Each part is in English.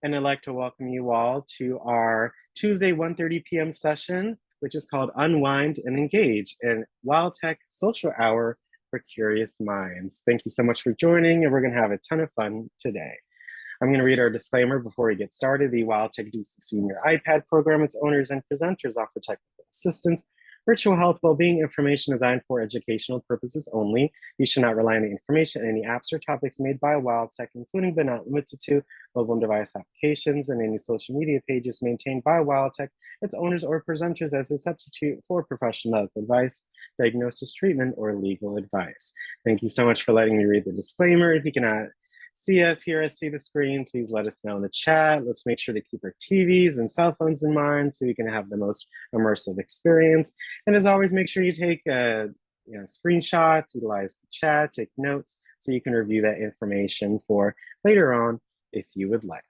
and I'd like to welcome you all to our Tuesday 1:30 p.m. session, which is called Unwind and Engage in WildTech Social Hour for Curious Minds. Thank you so much for joining, and we're going to have a ton of fun today. I'm going to read our disclaimer before we get started. The WildTech DC Senior iPad program, its owners and presenters offer technical assistance, virtual health, well-being information designed for educational purposes only. You should not rely on the information in any apps or topics made by WildTech, including but not limited to mobile device applications and any social media pages maintained by WildTech, its owners or presenters as a substitute for professional medical advice, diagnosis, treatment, or legal advice. Thank you so much for letting me read the disclaimer. If you cannot see us, hear us, see the screen, please let us know in the chat. Let's make sure to keep our TVs and cell phones in mind so you can have the most immersive experience. And as always, make sure you take screenshots, utilize the chat, take notes so you can review that information for later on if you would like.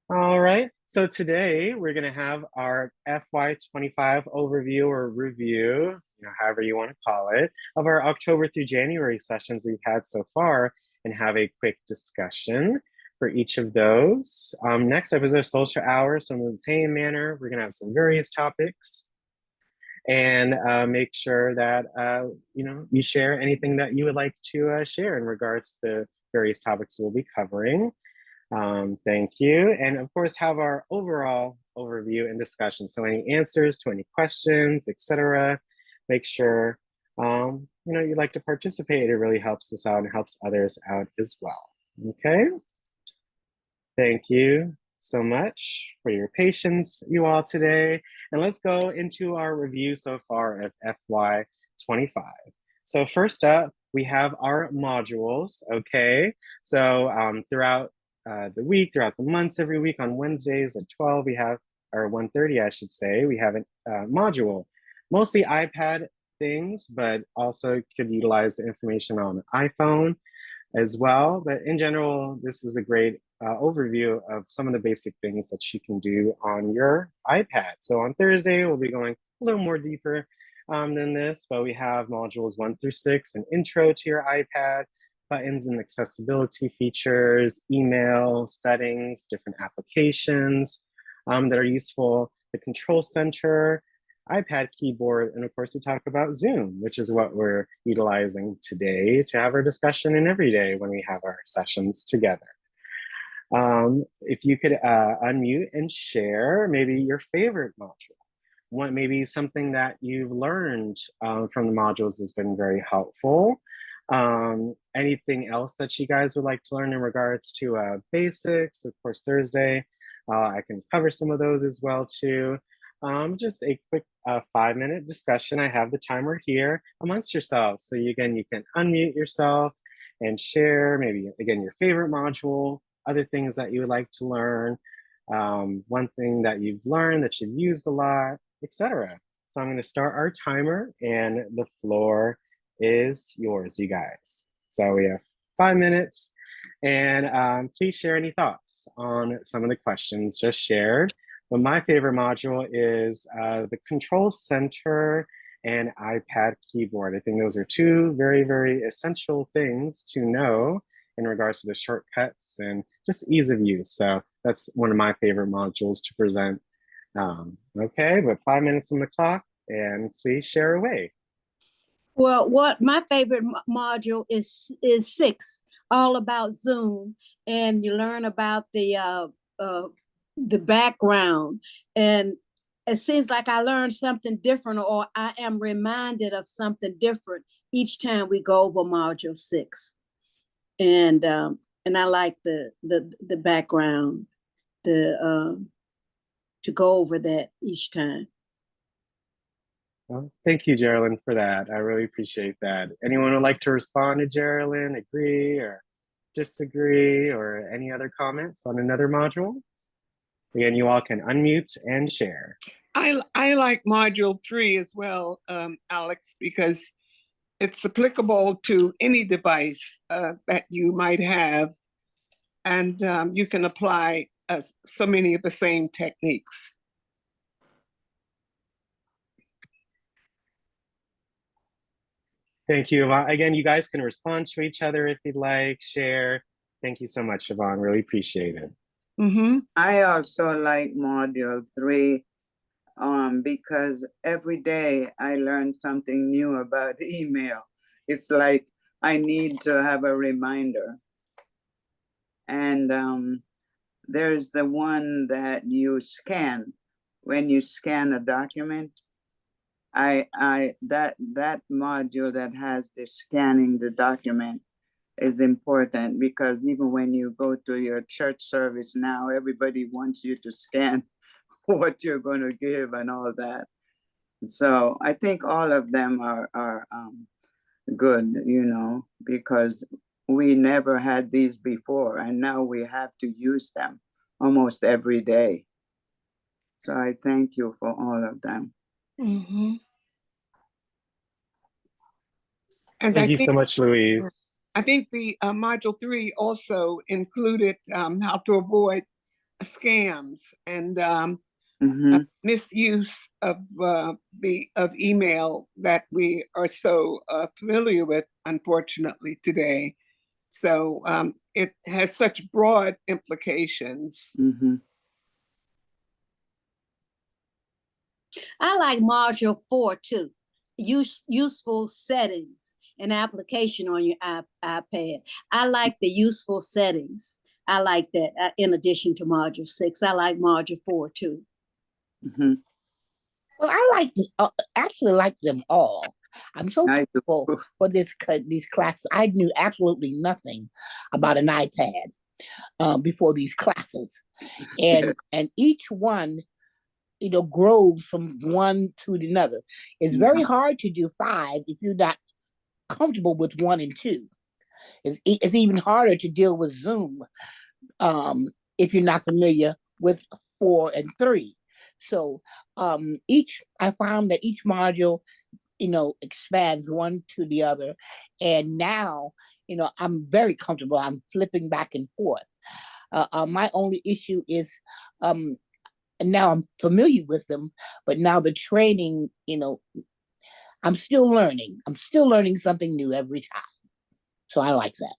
All right, so today we're going to have our FY25 overview or review, however you want to call it, of our October through January sessions we've had so far, and have a quick discussion for each of those. Next up is our social hour. So in the same manner, we're gonna have some various topics and make sure that you share anything that you would like to share in regards to various topics we'll be covering. Thank you. And of course, have our overall overview and discussion. So any answers to any questions, etc. Make sure you'd like to participate. It really helps us out and helps others out as well. Okay. Thank you so much for your patience, you all, today. And let's go into our review so far of FY25. So first up, we have our modules, okay? So throughout the week, throughout the months, every week on Wednesdays at 12, we have, or 1:30, I should say, we have a module, mostly iPad things, but also could utilize the information on an iPhone as well. But in general, this is a great overview of some of the basic things that you can do on your iPad. So on Thursday, we'll be going a little more deeper than this, but we have modules 1 through 6, an intro to your iPad, buttons and accessibility features, email, settings, different applications that are useful, the control center, iPad keyboard, and of course, we talk about Zoom, which is what we're utilizing today to have our discussion and every day when we have our sessions together. If you could unmute and share maybe your favorite module, maybe something that you've learned from the modules has been very helpful. Anything else that you guys would like to learn in regards to basics? Of course, Thursday, I can cover some of those as well too. Just a quick 5-minute discussion. I have the timer here amongst yourselves. So you can unmute yourself and share maybe, again, your favorite module, other things that you would like to learn, one thing that you've learned that you've used a lot, etc. So I'm going to start our timer and the floor is yours, you guys. So we have 5 minutes, and please share any thoughts on some of the questions just shared. But my favorite module is the control center and iPad keyboard. I think those are two very, very essential things to know in regards to the shortcuts and just ease of use. So that's one of my favorite modules to present. Okay, but 5 minutes on the clock, and please share away. Well, what my favorite module is 6, all about Zoom, and you learn about the background, and it seems like I learned something different, or I am reminded of something different each time we go over module 6. And I like the background, to go over that each time. Well, thank you, Geraldine, for that. I really appreciate that. Anyone would like to respond to Geraldine, agree or disagree, or any other comments on another module? Again, you all can unmute and share. I like module 3 as well, Alex, because it's applicable to any device that you might have, and you can apply so many of the same techniques. Thank you, Yvonne. Again, you guys can respond to each other if you'd like, share. Thank you so much, Yvonne. Really appreciate it. Mm-hmm. I also like module 3 because every day I learn something new about email. It's like I need to have a reminder. And there's the one that you scan. When you scan a document, that module that has the scanning the document is important, because even when you go to your church service now, everybody wants you to scan what you're going to give and all that. So I think all of them are good, because we never had these before, and now we have to use them almost every day. So I thank you for all of them. Mm-hmm. And Thank you so much, Louise. I think the module 3 also included how to avoid scams and misuse of email that we are so familiar with, unfortunately, today. So it has such broad implications. I like module 4 too. Useful settings and application on your iPad. I like the useful settings. I like that. In addition to module 6, I like module 4 too. Well, I actually like them all. I'm so thankful for these classes. I knew absolutely nothing about an iPad before these classes, and each one, grows from one to another. It's very hard to do 5 if you're not comfortable with 1 and 2. It's even harder to deal with Zoom if you're not familiar with 4 and 3. So I found that each module, expands one to the other. And now, I'm very comfortable. I'm flipping back and forth. My only issue is, and now I'm familiar with them, but now the training, I'm still learning. I'm still learning something new every time. So I like that.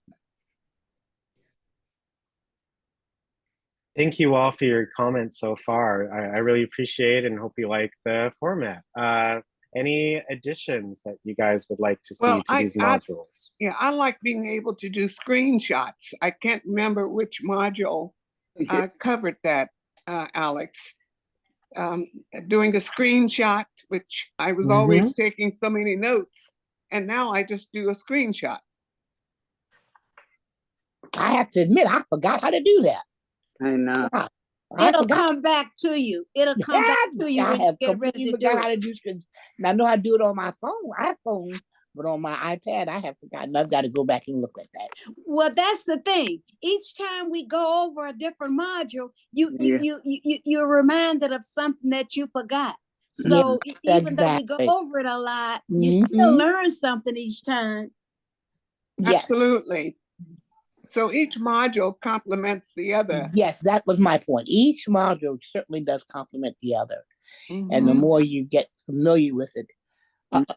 Thank you all for your comments so far. I really appreciate it and hope you like the format. Any additions that you guys would like to see to these modules? I like being able to do screenshots. I can't remember which module covered that, Alex. Doing a screenshot, which I was always taking so many notes, and now I just do a screenshot. I have to admit, I forgot how to do that. I know. Wow. It'll come back to you. It'll come back to you when you get ready to do it. How to do it. I know how to do it on my iPhone, but on my iPad, I have forgotten. I've got to go back and look at that. Well, that's the thing. Each time we go over a different module, you're reminded of something that you forgot. So even though we go over it a lot, you still learn something each time. Yes. Absolutely. So each module complements the other. Yes, that was my point. Each module certainly does complement the other. And the more you get familiar with it,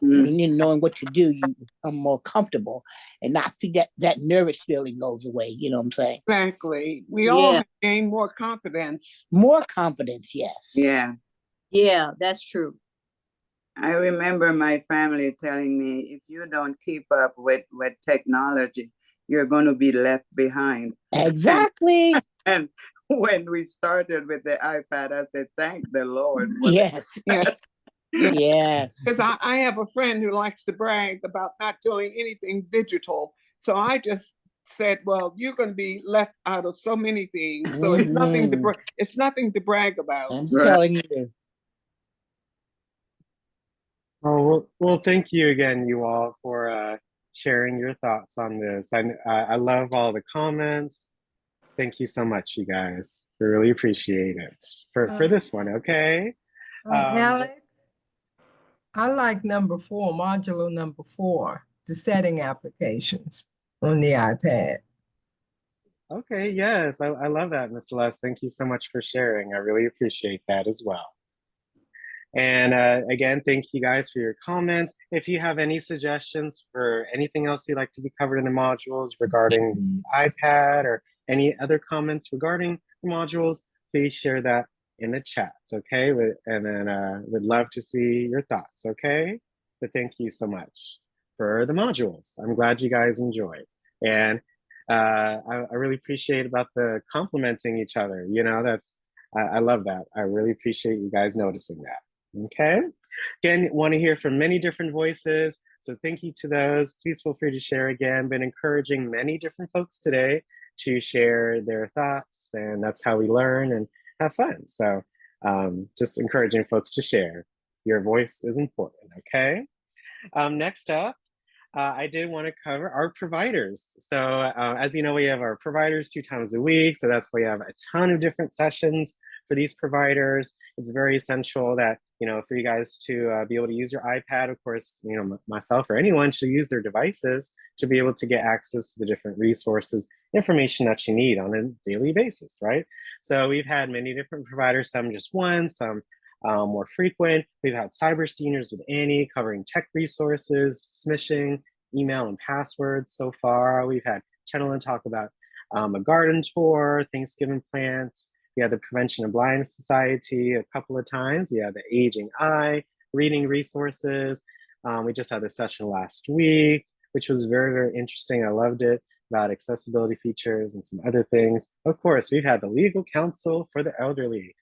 knowing what to do, you become more comfortable and not forget that nervous feeling goes away. You know what I'm saying? Exactly. We all gain more confidence. More confidence, yes. Yeah, that's true. I remember my family telling me, if you don't keep up with technology, you're going to be left behind. Exactly. And when we started with the iPad, I said, thank the Lord. Yes. Yes. Because I have a friend who likes to brag about not doing anything digital. So I just said, well, you're going to be left out of so many things. So it's nothing to brag about. I'm telling you. Oh, well, thank you again, you all, for sharing your thoughts on this. I love all the comments. Thank you so much, you guys. We really appreciate it for this one, okay? Alex, I like number 4, module number 4, the setting applications on the iPad. Okay, yes, I love that, Ms. Celeste. Thank you so much for sharing. I really appreciate that as well. And again, thank you guys for your comments. If you have any suggestions for anything else you'd like to be covered in the modules regarding the iPad or Any other comments regarding the modules, please share that in the chat, okay? And then would love to see your thoughts, okay? But thank you so much for the modules. I'm glad you guys enjoyed. And I really appreciate about the complimenting each other. You know, I love that. I really appreciate you guys noticing that. Okay. Again, want to hear from many different voices. So thank you to those. Please feel free to share again. Been encouraging many different folks today to share their thoughts, and that's how we learn and have fun. So just encouraging folks to share. Your voice is important, okay? Next up, I did want to cover our providers. So as you know, we have our providers 2 times a week. So that's why we have a ton of different sessions for these providers. It's very essential that, you know, for you guys to be able to use your iPad, of course, you know, myself or anyone should use their devices to be able to get access to the different resources, information that you need on a daily basis, right? So we've had many different providers, some just one, some more frequent. We've had cyber seniors with Annie covering tech resources, smishing, email and passwords so far. We've had Chenelin talk about a garden tour, Thanksgiving plants. We had the Prevention of Blindness Society a couple of times. We had the Aging Eye, reading resources. We just had a session last week, which was very, very interesting. I loved it, about accessibility features and some other things. Of course, we've had the Legal Counsel for the Elderly.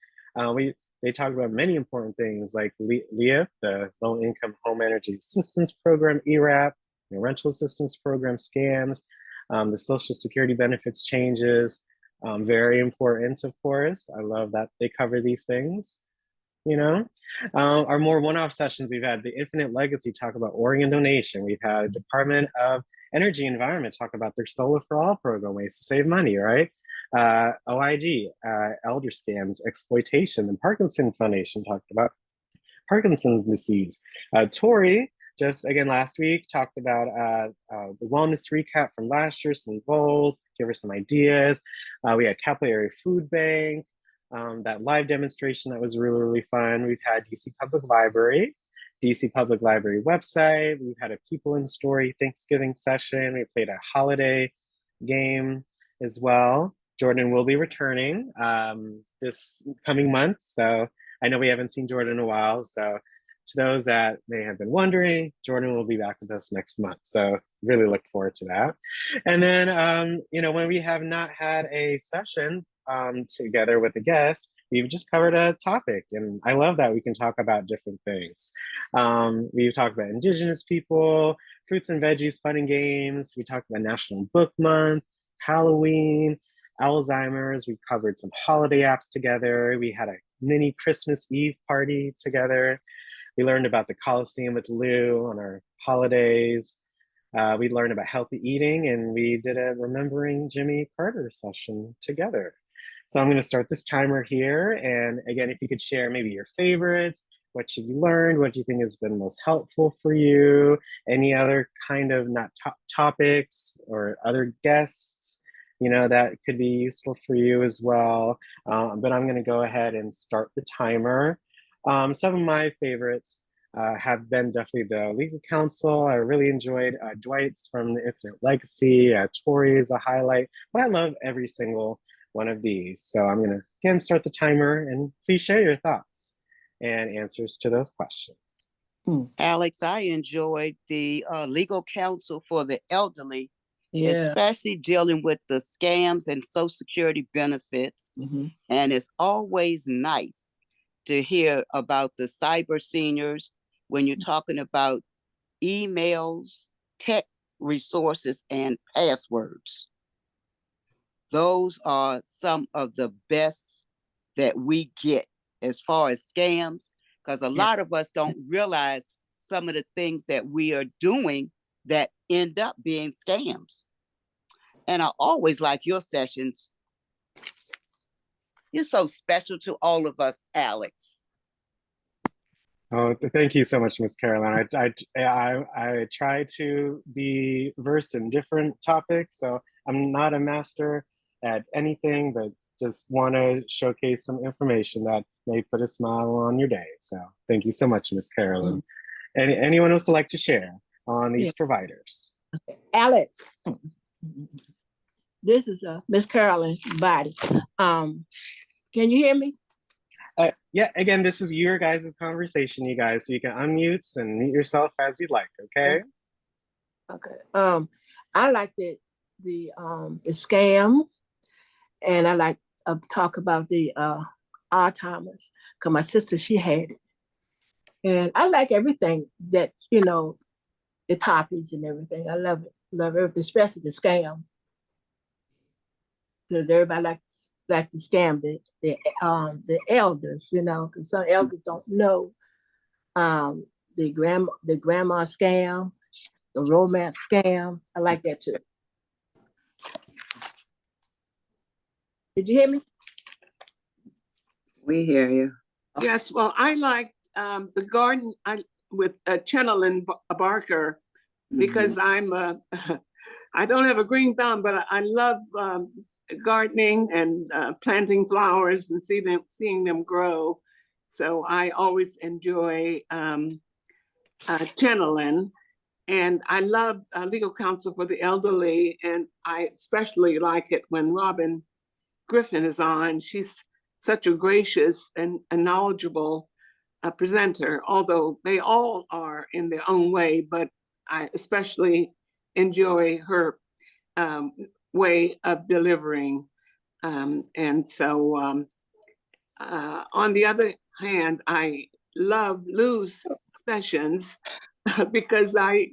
They talk about many important things like LEAP, the Low Income Home Energy Assistance Program, ERAP, the Rental Assistance Program, scams, the Social Security benefits changes, very important, of course. I love that they cover these things, you know. Our more one-off sessions, we've had the Infinite Legacy talk about organ donation. We've had Department of Energy and Environment talk about their Solar for All program, ways to save money, right? OIG, elder scams, exploitation. The Parkinson Foundation talked about Parkinson's disease. Tori, just again last week, talked about the wellness recap from last year, some goals, give her some ideas. We had Capital Area Food Bank, that live demonstration that was really, really fun. We've had DC Public Library website. We've had a People in Story Thanksgiving session. We played a holiday game as well. Jordan will be returning this coming month. So I know we haven't seen Jordan in a while. So to those that may have been wondering, Jordan will be back with us next month. So really look forward to that. And then, you know, when we have not had a session together with a guest, we've just covered a topic. And I love that we can talk about different things. We've talked about Indigenous people, fruits and veggies, fun and games. We talked about National Book Month, Halloween, Alzheimer's. We covered some holiday apps together. We had a mini Christmas Eve party together. We learned about the Coliseum with Lou on our holidays. We learned about healthy eating, and we did a Remembering Jimmy Carter session together. So I'm going to start this timer here. And again, if you could share maybe your favorites, what you learned, what do you think has been most helpful for you, any other kind of not topics or other guests, you know, that could be useful for you as well. But I'm going to go ahead and start the timer. Some of my favorites have been definitely the Legal Counsel. I really enjoyed Dwight's from the Infinite Legacy. Tori is a highlight, but I love every single one of these. So I'm going to again start the timer, and please share your thoughts and answers to those questions. Alex, I enjoyed the Legal Counsel for the Elderly, especially dealing with the scams and Social Security benefits. And it's always nice to hear about the cyber seniors when you're talking about emails, tech resources, and passwords. Those are some of the best that we get as far as scams, because a lot of us don't realize some of the things that we are doing that end up being scams. And I always like your sessions. You're so special to all of us, Alex. Oh, thank you so much, Miss Caroline. I try to be versed in different topics, so I'm not a master at anything, but just want to showcase some information that may put a smile on your day. So thank you so much, Miss Caroline. Anyone else would like to share on these providers? Alex, this is Miss Carolyn Body. Can you hear me? Yeah, again, this is your guys' conversation, you guys. So you can unmute and mute yourself as you'd like, okay? Okay. I like the scam, and I like talk about the Alzheimer's, because my sister, she had it. And I like everything that, the topics and everything. I love it. Love everything, especially the scam. Because everybody like to scam the elders, because some elders don't know the grandma scam, the romance scam. I like that too. Did you hear me? We hear you. Yes, well, I liked the garden with Chenelin Barker, because I don't have a green thumb, but I love gardening and planting flowers and seeing them grow. So I always enjoy Chenelin. And I love legal counsel for the elderly, and I especially like it when Robin Griffin is on. She's such a gracious and a knowledgeable presenter, although they all are in their own way, but I especially enjoy her way of delivering. And so on the other hand, I love Lou's sessions because I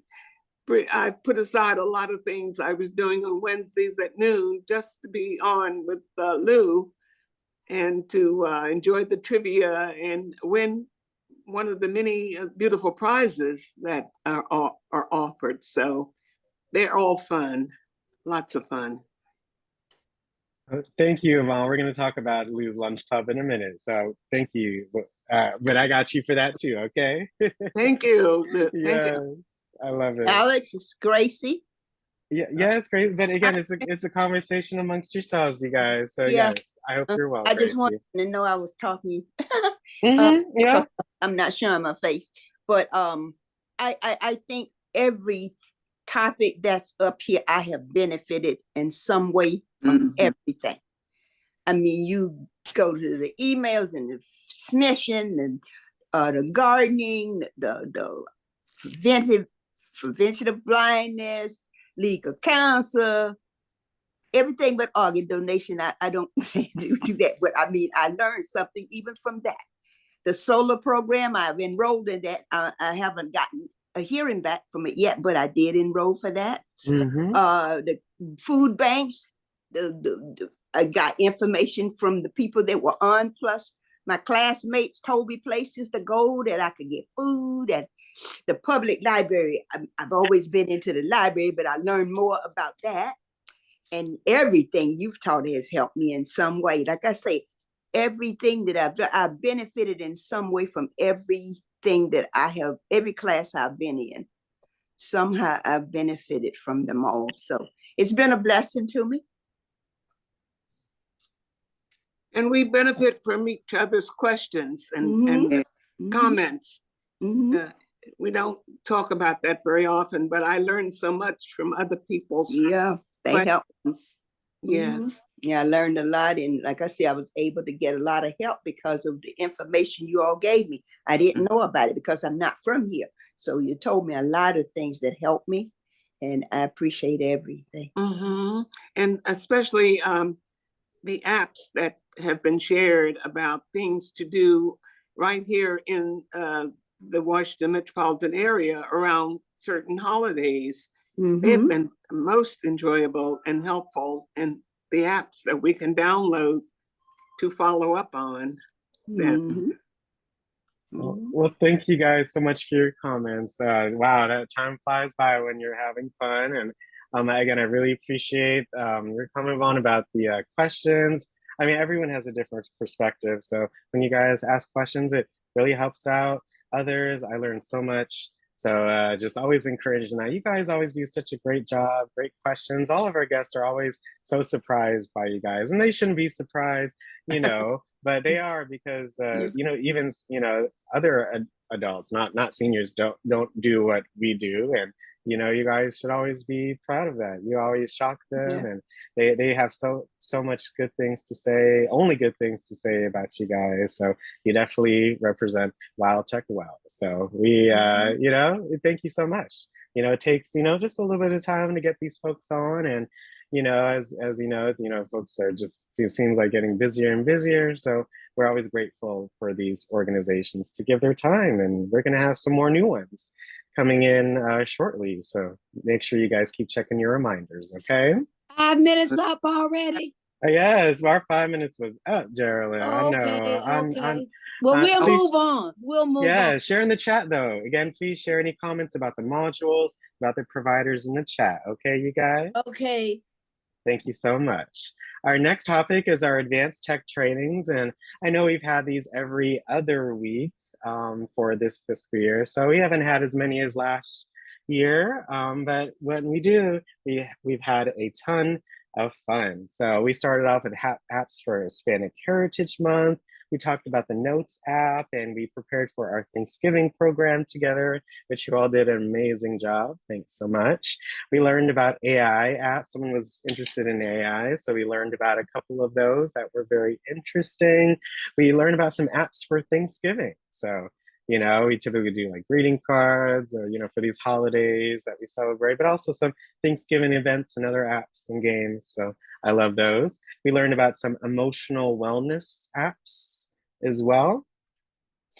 put aside a lot of things I was doing on Wednesdays at noon just to be on with Lou and to enjoy the trivia and win one of the many beautiful prizes that are offered. So they're all fun, lots of fun. Thank you, Yvonne. We're going to talk about Lou's Lunch Club in a minute. So thank you. But I got you for that too, okay? Thank you. Yes, Thank you. I love it. Alex, it's Gracie. Yeah, it's great. But again, it's a conversation amongst yourselves, you guys. So Yeah. yes, I hope you're well, I just Gracie. wanted to know I was talking. Yeah. I'm not showing my face, but I think every topic that's up here, I have benefited in some way from everything. I mean, you go to the emails and the smishing and the gardening, the preventative blindness, legal counsel, everything but organ donation. I don't do that, but I mean, I learned something even from that. The solar program, I've enrolled in that. I haven't gotten a hearing back from it yet, but I did enroll for that. The food banks, I got information from the people that were on, plus my classmates told me places to go that I could get food. And the public library, I've always been into the library, but I learned more about that. And everything you've taught has helped me in some way. Like I say, everything that I've benefited in some way from everything that I have, every class I've been in. Somehow I've benefited from them all. So it's been a blessing to me. And we benefit from each other's questions and comments. We don't talk about that very often, but I learned so much from other people's they help. Yes. Yeah, I learned a lot. And like I said, I was able to get a lot of help because of the information you all gave me. I didn't know about it because I'm not from here. So you told me a lot of things that helped me, and I appreciate everything. And especially the apps that have been shared about things to do right here in the Washington metropolitan area around certain holidays. They've been most enjoyable and helpful, and the apps that we can download to follow up on. Well, thank you guys so much for your comments. Wow, that time flies by when you're having fun. And again, I really appreciate your comment on about the questions. I mean, everyone has a different perspective. So when you guys ask questions, it really helps out others. I learned so much. So just always encouraging that. You guys always do such a great job, great questions. All of our guests are always so surprised by you guys, and they shouldn't be surprised, but they are, because even other adults, not seniors, don't do what we do, and you know, you guys should always be proud of that. You always shock them, Yeah. and they have so much good things to say, only good things to say about you guys. So you definitely represent WildTech well. So we, you know, thank you so much. You know, it takes, you know, just a little bit of time to get these folks on, and you know, as you know, folks are just, it seems like getting busier and busier. So we're always grateful for these organizations to give their time, and we're going to have some more new ones coming in shortly. So make sure you guys keep checking your reminders, okay? 5 minutes up already. Yes, our 5 minutes was up, Geraldine. I know. Okay. Well, we'll please, move on. We'll move on. yeah, share in the chat though. Again, please share any comments about the modules, about the providers in the chat. Okay, you guys? Okay. Thank you so much. Our next topic is our advanced tech trainings. And I know we've had these every other week for this fiscal year. So we haven't had as many as last year, but when we do, we've had a ton of fun. So we started off with apps for Hispanic Heritage Month. We talked about the Notes app, and we prepared for our Thanksgiving program together, which you all did an amazing job. Thanks so much. We learned about AI apps. Someone was interested in AI, so we learned about a couple of those that were very interesting. We learned about some apps for Thanksgiving. So, you know, we typically do like greeting cards or, you know, for these holidays that we celebrate, but also some Thanksgiving events and other apps and games. So I love those. We learned about some emotional wellness apps as well.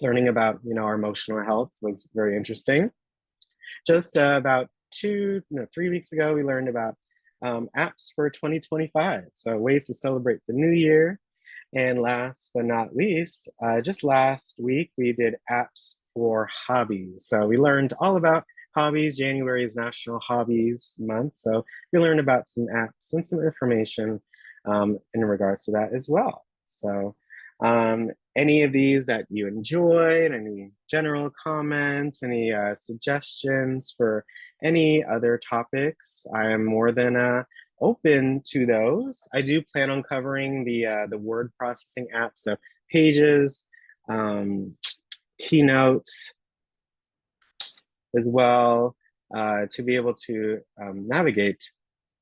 Learning about, you know, our emotional health was very interesting. Just about 3 weeks ago, we learned about apps for 2025. So ways to celebrate the new year. And last but not least, just last week, we did apps for hobbies. So we learned all about hobbies. January is National Hobbies Month. So we learned about some apps and some information in regards to that as well. So any of these that you enjoyed, any general comments, any suggestions for any other topics, I am more than open to those. I do plan on covering the word processing app, so Pages, Keynotes as well, to be able to navigate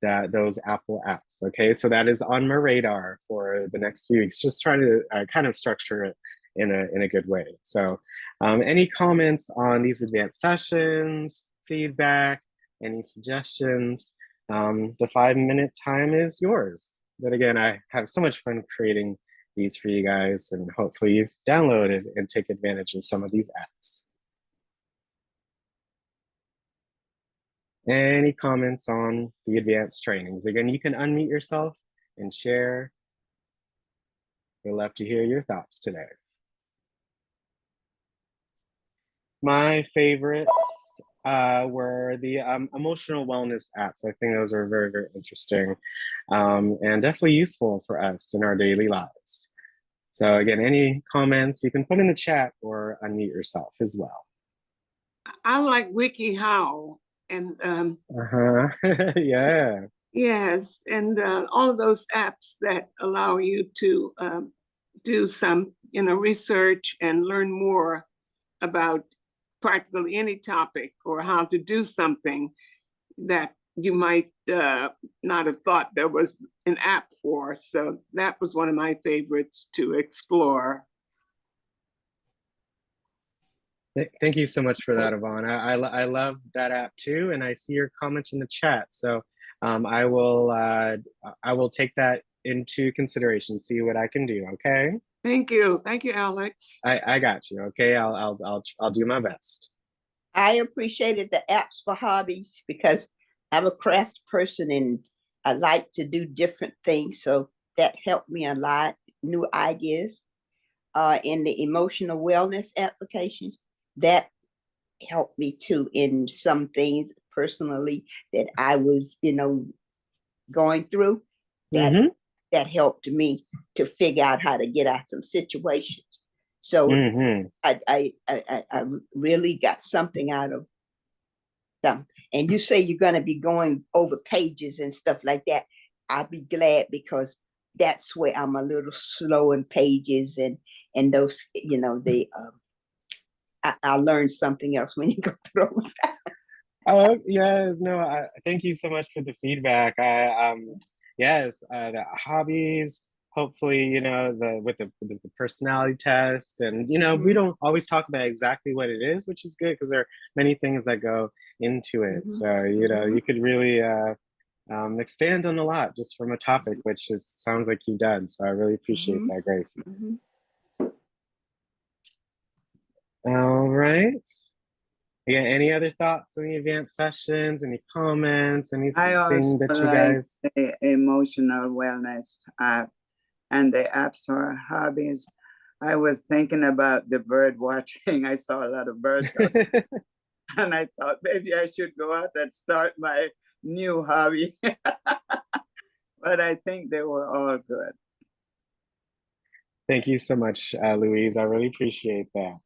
those Apple apps. Okay, so that is on my radar for the next few weeks. Just trying to kind of structure it in a good way. So, any comments on these advanced sessions, feedback, any suggestions? The 5-minute time is yours. But again, I have so much fun creating these for you guys, and hopefully you've downloaded and take advantage of some of these apps. Any comments on the advanced trainings? Again, you can unmute yourself and share. We'd love to hear your thoughts today. My favorites were the emotional wellness apps. I think those are very, very interesting and definitely useful for us in our daily lives. So again, any comments you can put in the chat or unmute yourself as well. I like WikiHow and yeah. Yes, and all of those apps that allow you to do some, you know, research and learn more about practically any topic or how to do something that you might not have thought there was an app for. So that was one of my favorites to explore. Thank you so much for that, Yvonne. I love that app too, and I see your comments in the chat. So I will take that into consideration, see what I can do. Okay. Thank you, Alex. I got you. Okay, I'll do my best. I appreciated the apps for hobbies because I'm a craft person and I like to do different things. So that helped me a lot, new ideas. In the emotional wellness applications, that helped me too in some things personally that I was, you know, going through. That helped me to figure out how to get out some situations. So I really got something out of them. And you say you're going to be going over pages and stuff like that. I'll be glad because that's where I'm a little slow in pages and those, you know, I learned something else when you go through those. Oh yes, no, thank you so much for the feedback. Yes, the hobbies. Hopefully, with the personality test, and we don't always talk about exactly what it is, which is good because there are many things that go into it. So you could really expand on a lot just from a topic, which is sounds like you've done. So I really appreciate that, Gracie. All right. Yeah, any other thoughts on the advanced sessions? Any comments? I also Anything that you like guys? the emotional wellness app and the apps for hobbies. I was thinking about the bird watching. I saw a lot of birds outside, and I thought maybe I should go out and start my new hobby. But I think they were all good. Thank you so much, Louise. I really appreciate that.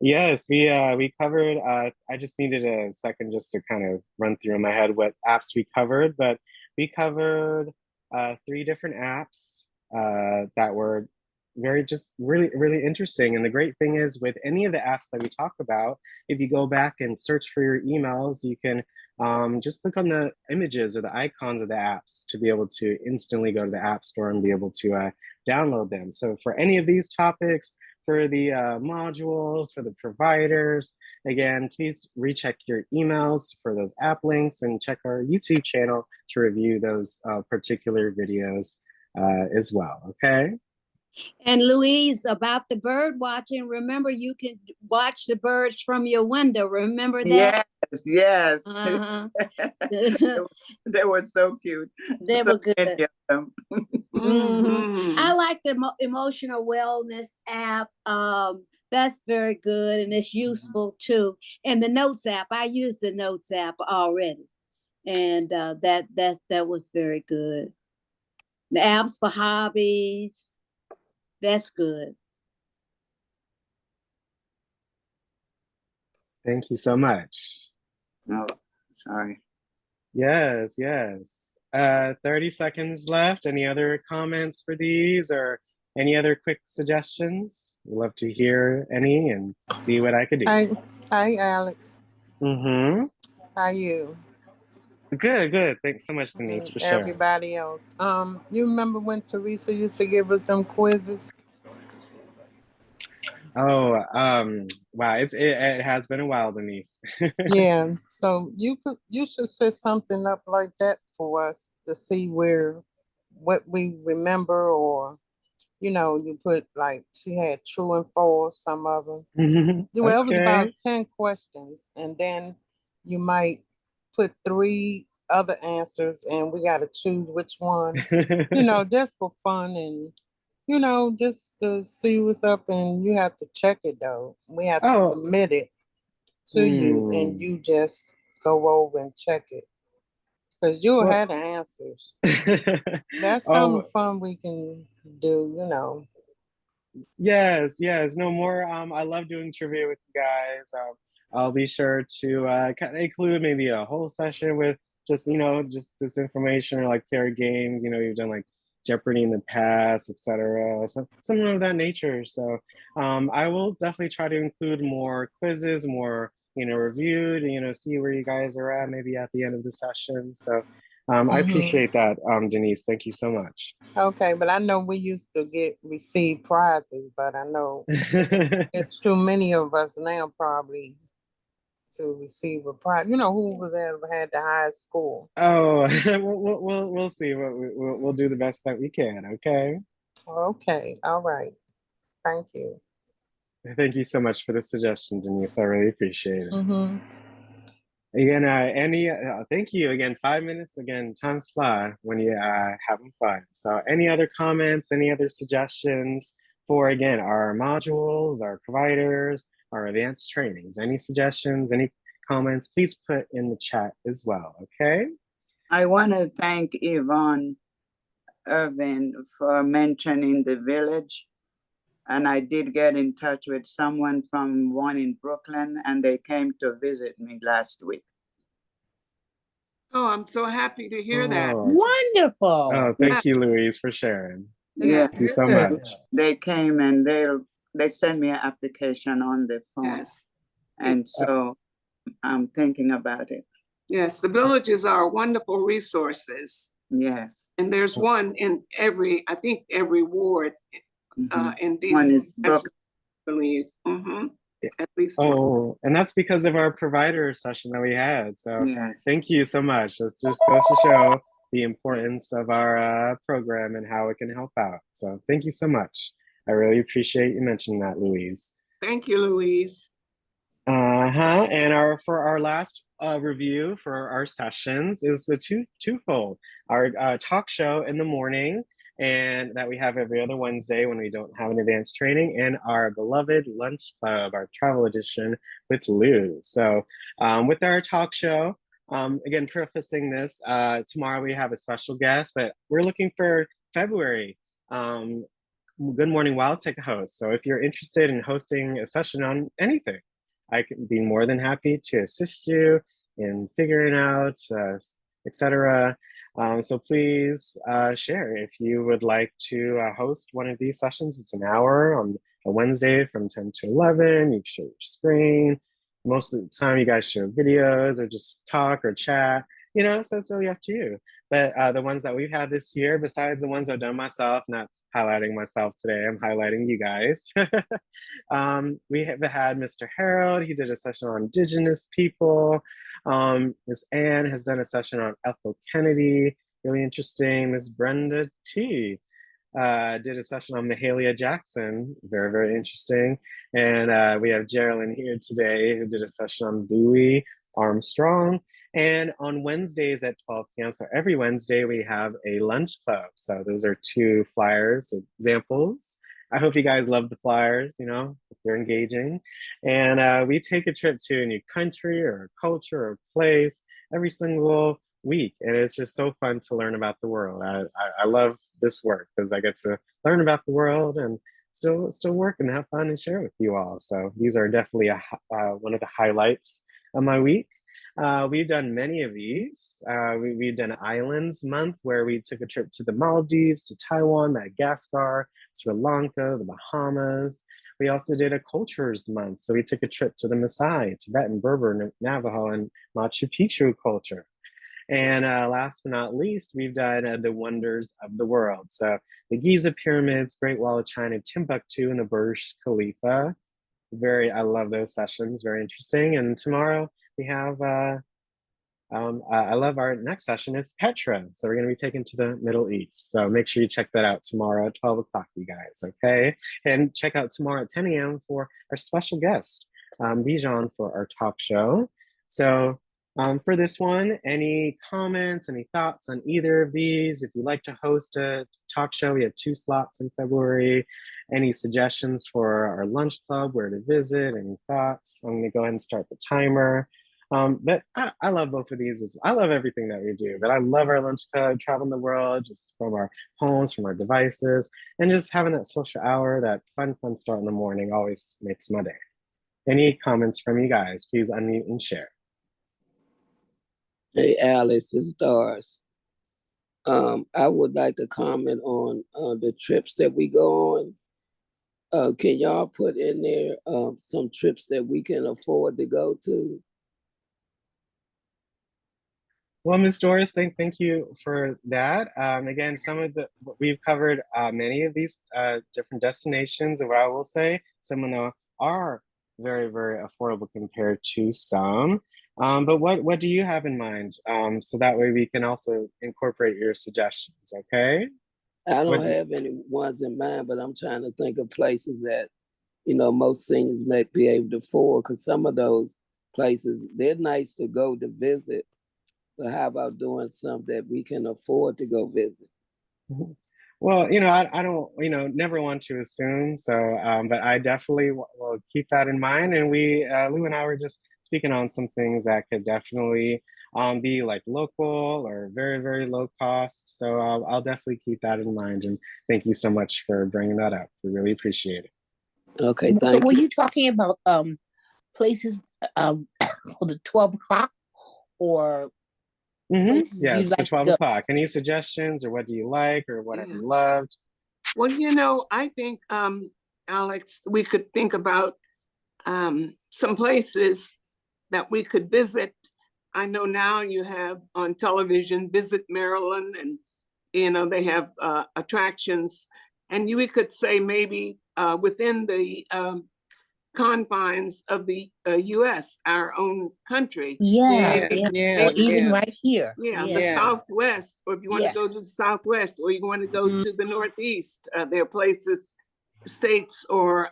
Yes, we covered. I just needed a second just to kind of run through in my head what apps we covered, but we covered three different apps that were just really, really interesting. And the great thing is with any of the apps that we talk about, if you go back and search for your emails, you can just click on the images or the icons of the apps to be able to instantly go to the App Store and be able to download them. So for any of these topics, for the modules, for the providers, again, please recheck your emails for those app links and check our YouTube channel to review those particular videos as well, okay? And Louise, about the bird watching, remember you can watch the birds from your window. Remember that? Yes. Uh-huh. They were so cute. They so were good. Many of them. I like the emotional wellness app. That's very good and it's useful too. And the notes app, I use the notes app already, and that was very good. The apps for hobbies, that's good. Thank you so much. No, sorry. Yes, yes. 30 seconds left. Any other comments for these or any other quick suggestions? We'd love to hear any and see what I could do. Hi, Alex. Mm-hmm. How you? Good, good. Thanks so much, Denise, for sharing. Everybody else. You remember when Teresa used to give us them quizzes? Oh, wow. It has been a while, Denise. Yeah. So you should set something up like that for us to see what we remember, or you put like she had true and false, some of them. Well, it was about 10 questions, and then you might put 3 other answers, and we got to choose which one. Just for fun and just to see what's up, and you have to check it though. We have to submit it to you, and you just go over and check it because you'll have the answers. That's some fun we can do. Yes, yes. No more. I love doing trivia with you guys. I'll be sure to kind of include maybe a whole session with just this information or like fair games. You've done like Jeopardy in the past, etc. Something of that nature. So I will definitely try to include more quizzes, more reviewed, see where you guys are at maybe at the end of the session. So I appreciate that, Denise. Thank you so much. Okay, but I know we used to receive prizes, but I know it's too many of us now probably to receive a prize. Who was ever had the highest score? Oh, we'll see. We'll do the best that we can. Okay. Okay. All right. Thank you. Thank you so much for the suggestion, Denise. I really appreciate it. Again, thank you again. 5 minutes again. Times fly when you having fun. So, any other comments? Any other suggestions for again our modules, our providers, our advanced trainings? Any suggestions? Any comments? Please put in the chat as well. Okay. I want to thank Yvonne Irvin for mentioning the village. And I did get in touch with someone from one in Brooklyn, and they came to visit me last week. Oh, I'm so happy to hear that. Wonderful. Oh, thank you, Louise, for sharing. Yeah, thank you so much. They came and they sent me an application on the phone. Yes. And so I'm thinking about it. Yes, the villages are wonderful resources. Yes. And there's one in I think every ward in One DC, is I believe. At least one. Oh, and that's because of our provider session that we had. So Yeah. thank you so much. That just goes to show the importance of our program and how it can help out. So thank you so much. I really appreciate you mentioning that, Louise. Thank you, Louise. And for our last review for our sessions is the twofold. Our talk show in the morning, and that we have every other Wednesday when we don't have an advanced training, and our beloved lunch club, our travel edition with Lou. So with our talk show, again, prefacing this, tomorrow we have a special guest, but we're looking for February. Good Morning WildTech host. So if you're interested in hosting a session on anything, I can be more than happy to assist you in figuring out, etc. So please share if you would like to host one of these sessions. It's an hour on a Wednesday from 10 to 11. You show your screen. Most of the time you guys show videos or just talk or chat, so it's really up to you. But the ones that we've had this year, besides the ones I've done myself, not highlighting myself today, I'm highlighting you guys. We have had Mr. Harold. He did a session on Indigenous people. Miss Anne has done a session on Ethel Kennedy, really interesting. Miss Brenda T did a session on Mahalia Jackson, very, very interesting. And we have Geraldine here today who did a session on Louis Armstrong. And on Wednesdays at 12 p.m., so every Wednesday we have a lunch club. So those are two flyers, examples. I hope you guys love the flyers, if they're engaging. And we take a trip to a new country or a culture or a place every single week. And it's just so fun to learn about the world. I love this work because I get to learn about the world and still work and have fun and share with you all. So these are definitely one of the highlights of my week. We've done many of these. We've done Islands Month, where we took a trip to the Maldives, to Taiwan, Madagascar, Sri Lanka, the Bahamas. We also did a Cultures Month, so we took a trip to the Maasai, Tibetan, Berber, Navajo, and Machu Picchu culture. And last but not least, we've done the Wonders of the World. So the Giza Pyramids, Great Wall of China, Timbuktu, and the Burj Khalifa. I love those sessions, very interesting. And tomorrow, we have, I love our next session is Petra. So we're going to be taken to the Middle East. So make sure you check that out tomorrow at 12 o'clock, you guys, okay? And check out tomorrow at 10 a.m. for our special guest, Bijan, for our talk show. So for this one, any comments, any thoughts on either of these? If you'd like to host a talk show, we have 2 slots in February. Any suggestions for our lunch club, where to visit, any thoughts? I'm gonna go ahead and start the timer. But I love both of these. I love everything that we do, but I love our lunch club, traveling the world, just from our homes, from our devices, and just having that social hour, that fun start in the morning always makes my day. Any comments from you guys? Please unmute and share. Hey, Alice, it's Doris. I would like to comment on the trips that we go on. Can y'all put in there some trips that we can afford to go to? Well, Ms. Doris, thank you for that. Again, we've covered many of these different destinations, and what I will say, some of them are very, very affordable compared to some. But what do you have in mind? So that way we can also incorporate your suggestions, okay? I don't have any ones in mind, but I'm trying to think of places that, most seniors may be able to afford, because some of those places, they're nice to go to visit, but how about doing something that we can afford to go visit? Well, I don't, never want to assume. So, but I definitely will keep that in mind. And Lou and I were just speaking on some things that could definitely be like local or very, very low cost. So I'll definitely keep that in mind. And thank you so much for bringing that up. We really appreciate it. Okay, thank you. So were you talking about places for the 12 o'clock or? Yes, for 12 o'clock. Any suggestions, or what do you like, or what have you loved? Well, I think, Alex, we could think about some places that we could visit I know now you have on television, Visit Maryland, and they have attractions, and we could say maybe within the confines of the US, our own country. Yeah, Maybe, or even right here. the Southwest, or if you want to go to the Southwest, or you want to go to the Northeast, there are places, states, or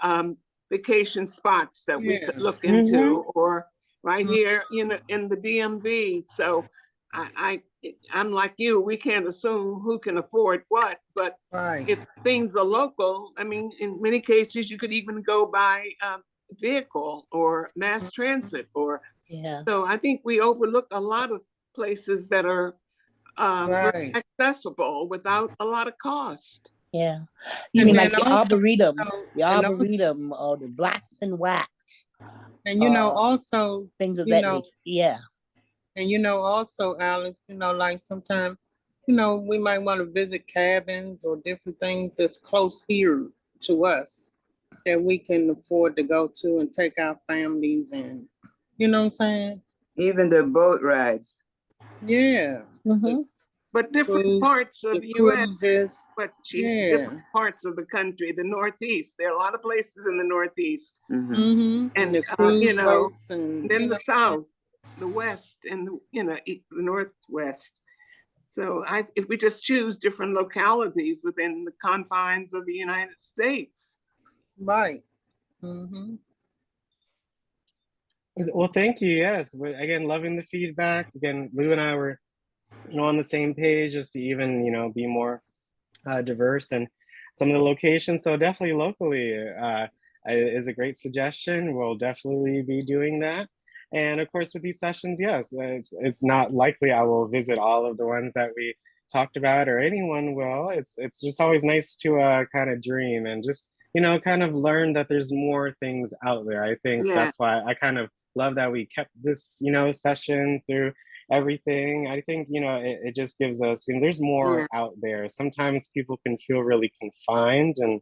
vacation spots that we could look into, or right here, in the DMV. So I'm like you, we can't assume who can afford what, but if things are local, I mean, in many cases, you could even go by vehicle or mass transit, or so I think we overlook a lot of places that are very accessible without a lot of cost. Yeah, you mean like the Arboretum, or the Blacks and Wax, and also things of that nature. Yeah, and also, Alex, like sometimes, we might want to visit cabins or different things that's close here to us that we can afford to go to and take our families, and you know what I'm saying? Even the boat rides. Yeah. But different parts of the U.S., but different parts of the country, the Northeast. There are a lot of places in the Northeast, and the cruise boats, and then the South, the West, and the Northwest. So if we just choose different localities within the confines of the United States. Right. Well, thank you. Yes. Again, loving the feedback. Again, Lou and I were on the same page, just to even, be more diverse and some of the locations. So definitely locally is a great suggestion. We'll definitely be doing that. And of course, with these sessions, yes, it's not likely I will visit all of the ones that we talked about, or anyone will. It's just always nice to kind of dream and just, kind of learn that there's more things out there. I think that's why I kind of love that we kept this, session through everything. I think, it just gives us, there's more out there. Sometimes people can feel really confined and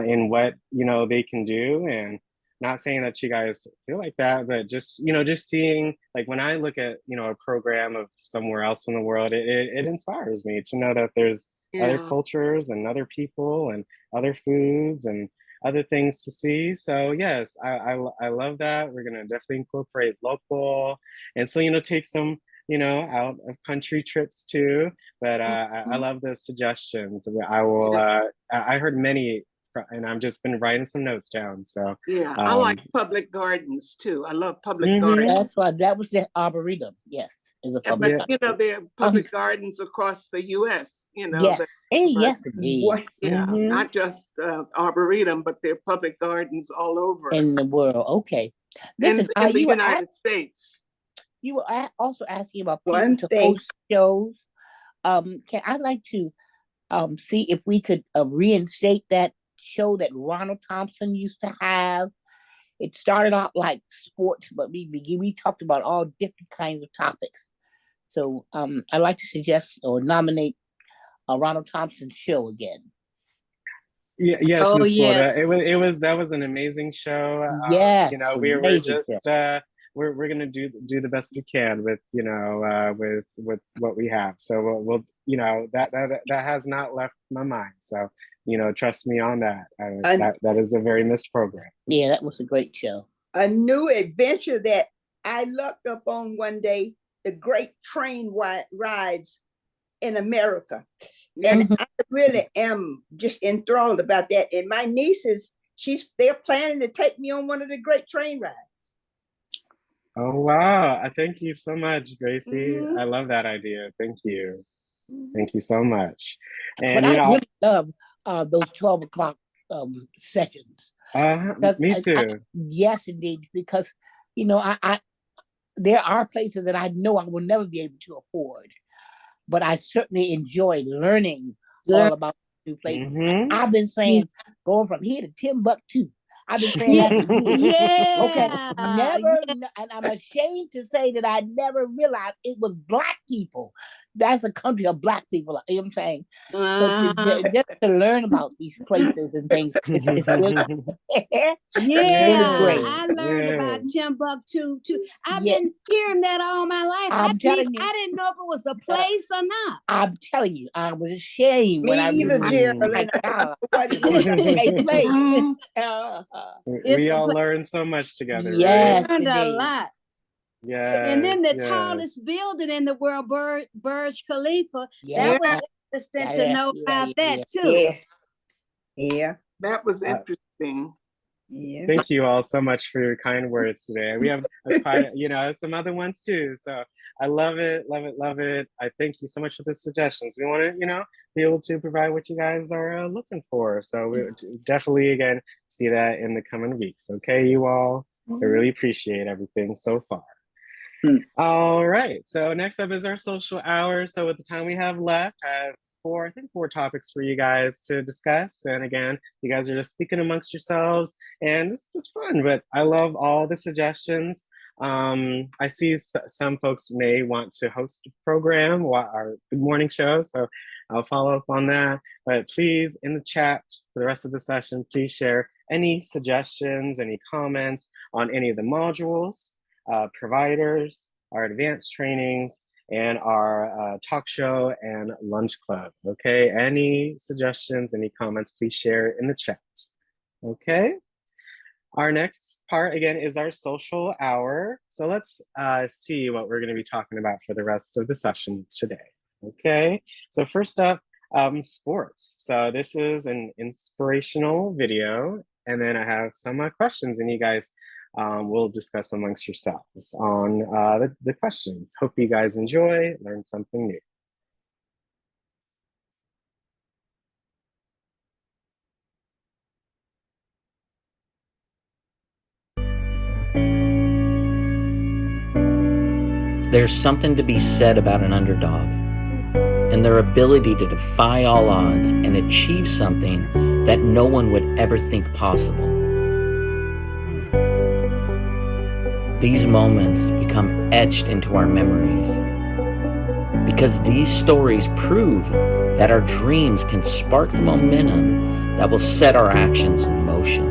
in what, they can do. And not saying that you guys feel like that, but just, just seeing, like when I look at, a program of somewhere else in the world, it inspires me to know that there's other cultures and other people and other foods and other things to see. So yes, I love that. We're gonna definitely incorporate local, and so take some out of country trips too. But I love the suggestions. I will. I heard many, and I've just been writing some notes down. So I like public gardens too. I love public gardens. That's why that was the Arboretum. Yes, is a public. But there are public gardens across the U.S. Yes, yes, indeed. Not just Arboretum, but there are public gardens all over in the world. Okay, listen, in the United States. You were also asking about people to host shows. I'd like to see if we could reinstate that show that Ronald Thompson used to have. It started out like sports, but we talked about all different kinds of topics. So I'd like to suggest or nominate a Ronald Thompson show again. Yes, Ms. Florida. That was an amazing show. Yes, we were just we're gonna do the best we can with with what we have. So we'll that has not left my mind. So trust me on that. That is a very missed program. Yeah, that was a great show. A new adventure that I looked up on one day: the great train rides in America, and I really am just enthralled about that. And my nieces, they're planning to take me on one of the great train rides. Oh, wow. Thank you so much, Gracie. I love that idea. Thank you. Thank you so much. And but I really love those 12 o'clock sessions. Me too. Yes, indeed. Because, I there are places that I know I will never be able to afford, but I certainly enjoy learning all about new places. I've been saying going from here to Timbuktu. I've been saying that for years. And I'm ashamed to say that I never realized it was Black people that's a country of Black people. You know what I'm saying? So just to learn about these places and things, it's really great. I learned about Timbuktu too. I've been hearing that all my life. I didn't know if it was a place or not. I'm telling you, I was ashamed when I either, Geraldine. We all learned so much together. Yes, right? Learned a lot. Yes. And then the tallest building in the world, Burj Khalifa. That was interesting to know about that too. Yeah. That was interesting. Yeah. Thank you all so much for your kind words today. We have quite, some other ones too. So I love it, love it, love it. I thank you so much for the suggestions. We want to, be able to provide what you guys are looking for. So we definitely, again, see that in the coming weeks. Okay, you all. I really appreciate everything so far. All right. So next up is our social hour. So with the time we have left, I have four topics for you guys to discuss. And again, you guys are just speaking amongst yourselves, and it's just fun. But I love all the suggestions. I see some folks may want to host a program, our Good Morning show. So I'll follow up on that. But please, in the chat for the rest of the session, please share any suggestions, any comments on any of the modules, providers, our advanced trainings, and our talk show and lunch club. Okay, any suggestions, any comments, please share in the chat. Okay, our next part again is our social hour. So let's see what we're going to be talking about for the rest of the session today. Okay, so first up, sports. So this is an inspirational video, and then I have some questions, and you guys we'll discuss amongst yourselves on the questions. Hope you guys enjoy, learn something new. There's something to be said about an underdog and their ability to defy all odds and achieve something that no one would ever think possible. These moments become etched into our memories because these stories prove that our dreams can spark the momentum that will set our actions in motion.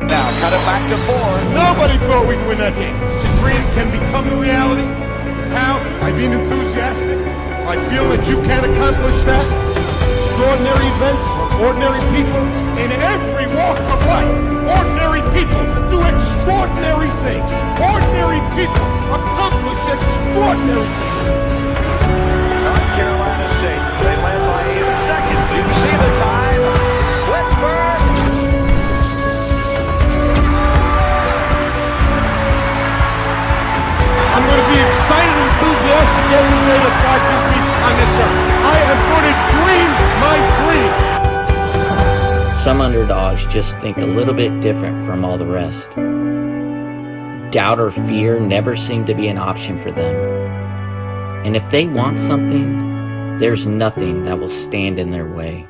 Now cut it back to 4. Nobody thought we'd win that game. The dream can become a reality. How? By being enthusiastic. I feel that you can accomplish that. Extraordinary events from ordinary people in every walk of life. Ordinary people do extraordinary things. Ordinary people accomplish extraordinary things. North Carolina State, they led by 8 seconds. You see the time. Whitburn. I'm going to be excited and enthusiastic every day that God gives me on this earth. I am going to dream my dream. Some underdogs just think a little bit different from all the rest. Doubt or fear never seem to be an option for them. And if they want something, there's nothing that will stand in their way.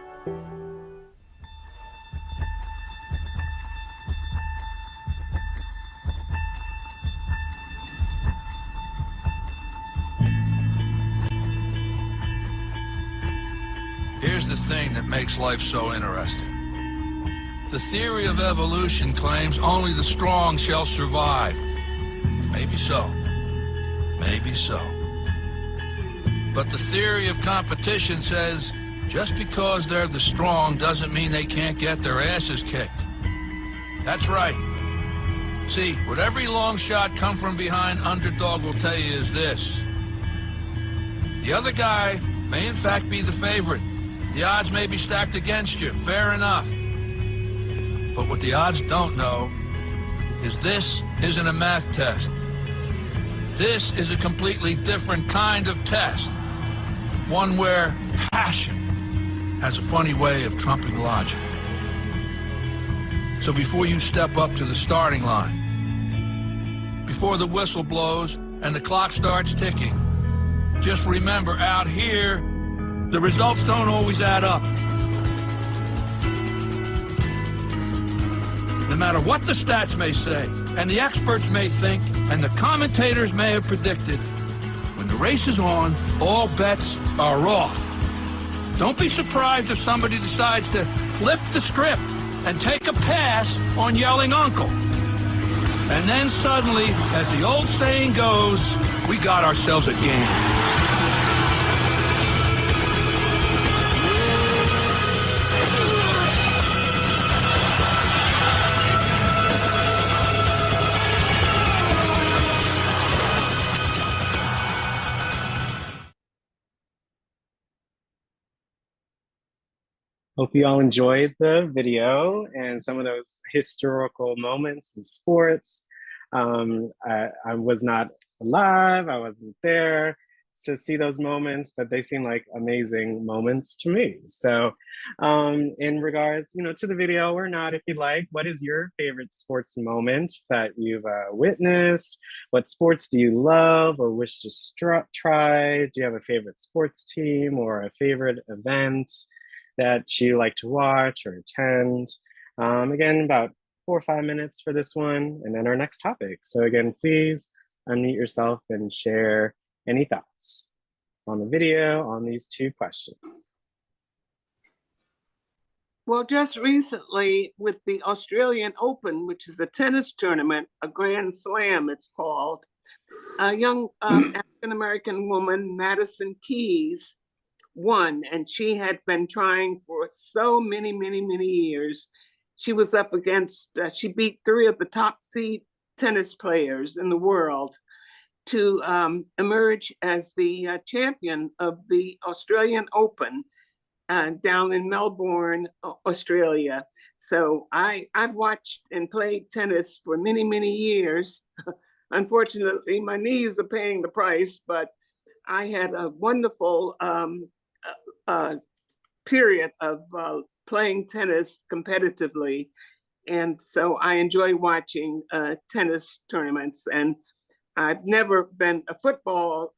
Here's the thing that makes life so interesting. The theory of evolution claims only the strong shall survive. Maybe so. Maybe so. But the theory of competition says just because they're the strong doesn't mean they can't get their asses kicked. That's right. See, what every long shot come from behind underdog will tell you is this. The other guy may in fact be the favorite. The odds may be stacked against you, fair enough. But what the odds don't know is this isn't a math test. This is a completely different kind of test. One where passion has a funny way of trumping logic. So before you step up to the starting line, before the whistle blows and the clock starts ticking, just remember out here, the results don't always add up. matter what the stats may say, and the experts may think, and the commentators may have predicted, when the race is on, all bets are off. Don't be surprised if somebody decides to flip the script and take a pass on yelling uncle. And then suddenly, as the old saying goes, we got ourselves a game. Hope you all enjoyed the video and some of those historical moments in sports. I was not alive, I wasn't there to see those moments, but they seem like amazing moments to me. So in regards, to the video or not, if you'd like, what is your favorite sports moment that you've witnessed? What sports do you love or wish to try? Do you have a favorite sports team or a favorite event that you like to watch or attend? Again, about 4 or 5 minutes for this one, and then our next topic. So again, please unmute yourself and share any thoughts on the video on these 2 questions. Well, just recently with the Australian Open, which is the tennis tournament, a Grand Slam it's called, a young African-American woman, Madison Keys, won, and she had been trying for so many years. She was up against, she beat 3 of the top seed tennis players in the world to emerge as the champion of the Australian Open down in Melbourne, Australia. So I've watched and played tennis for many years. Unfortunately, my knees are paying the price, but I had a wonderful period of playing tennis competitively. And so I enjoy watching tennis tournaments. And I've never been a football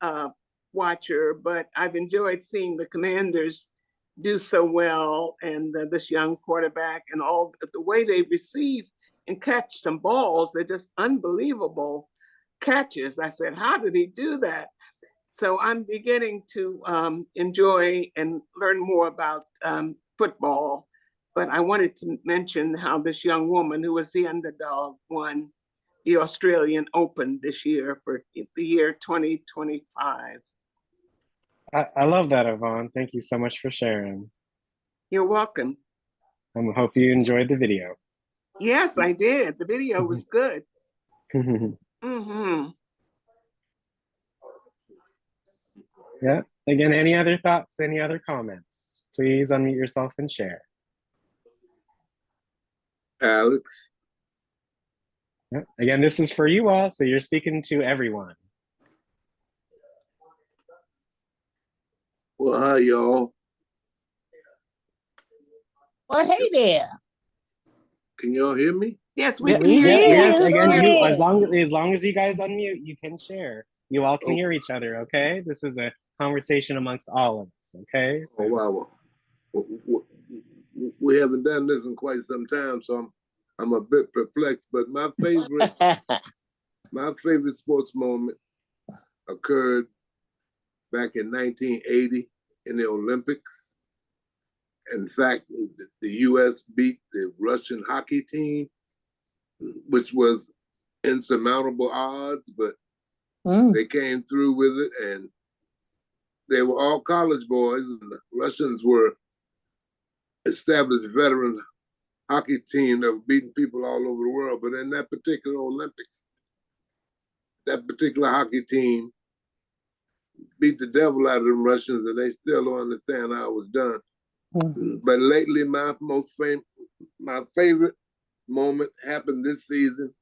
watcher, but I've enjoyed seeing the Commanders do so well, and this young quarterback, and all the way they receive and catch some balls. They're just unbelievable catches. I said, how did he do that? So I'm beginning to enjoy and learn more about football. But I wanted to mention how this young woman, who was the underdog, won the Australian Open this year for the year 2025. I love that, Yvonne. Thank you so much for sharing. You're welcome. I hope you enjoyed the video. Yes, I did. The video was good. Yeah. Again, any other thoughts, any other comments? Please unmute yourself and share. Alex. Yeah. Again, this is for you all, so you're speaking to everyone. Well, hi, y'all. Well, hey there. Can y'all hear me? Yes, we can hear you. Yes, again, as long as you guys unmute, you can share. You all can hear each other, okay? This is a conversation amongst all of us, okay? So. Oh, wow. We haven't done this in quite some time, so I'm a bit perplexed. But my favorite sports moment occurred back in 1980 in the Olympics. In fact, the U.S. beat the Russian hockey team, which was insurmountable odds, but they came through with it, and they were all college boys, and the Russians were established veteran hockey team that were beating people all over the world. But in that particular Olympics, that particular hockey team beat the devil out of them Russians, and they still don't understand how it was done. But lately, my favorite moment happened this season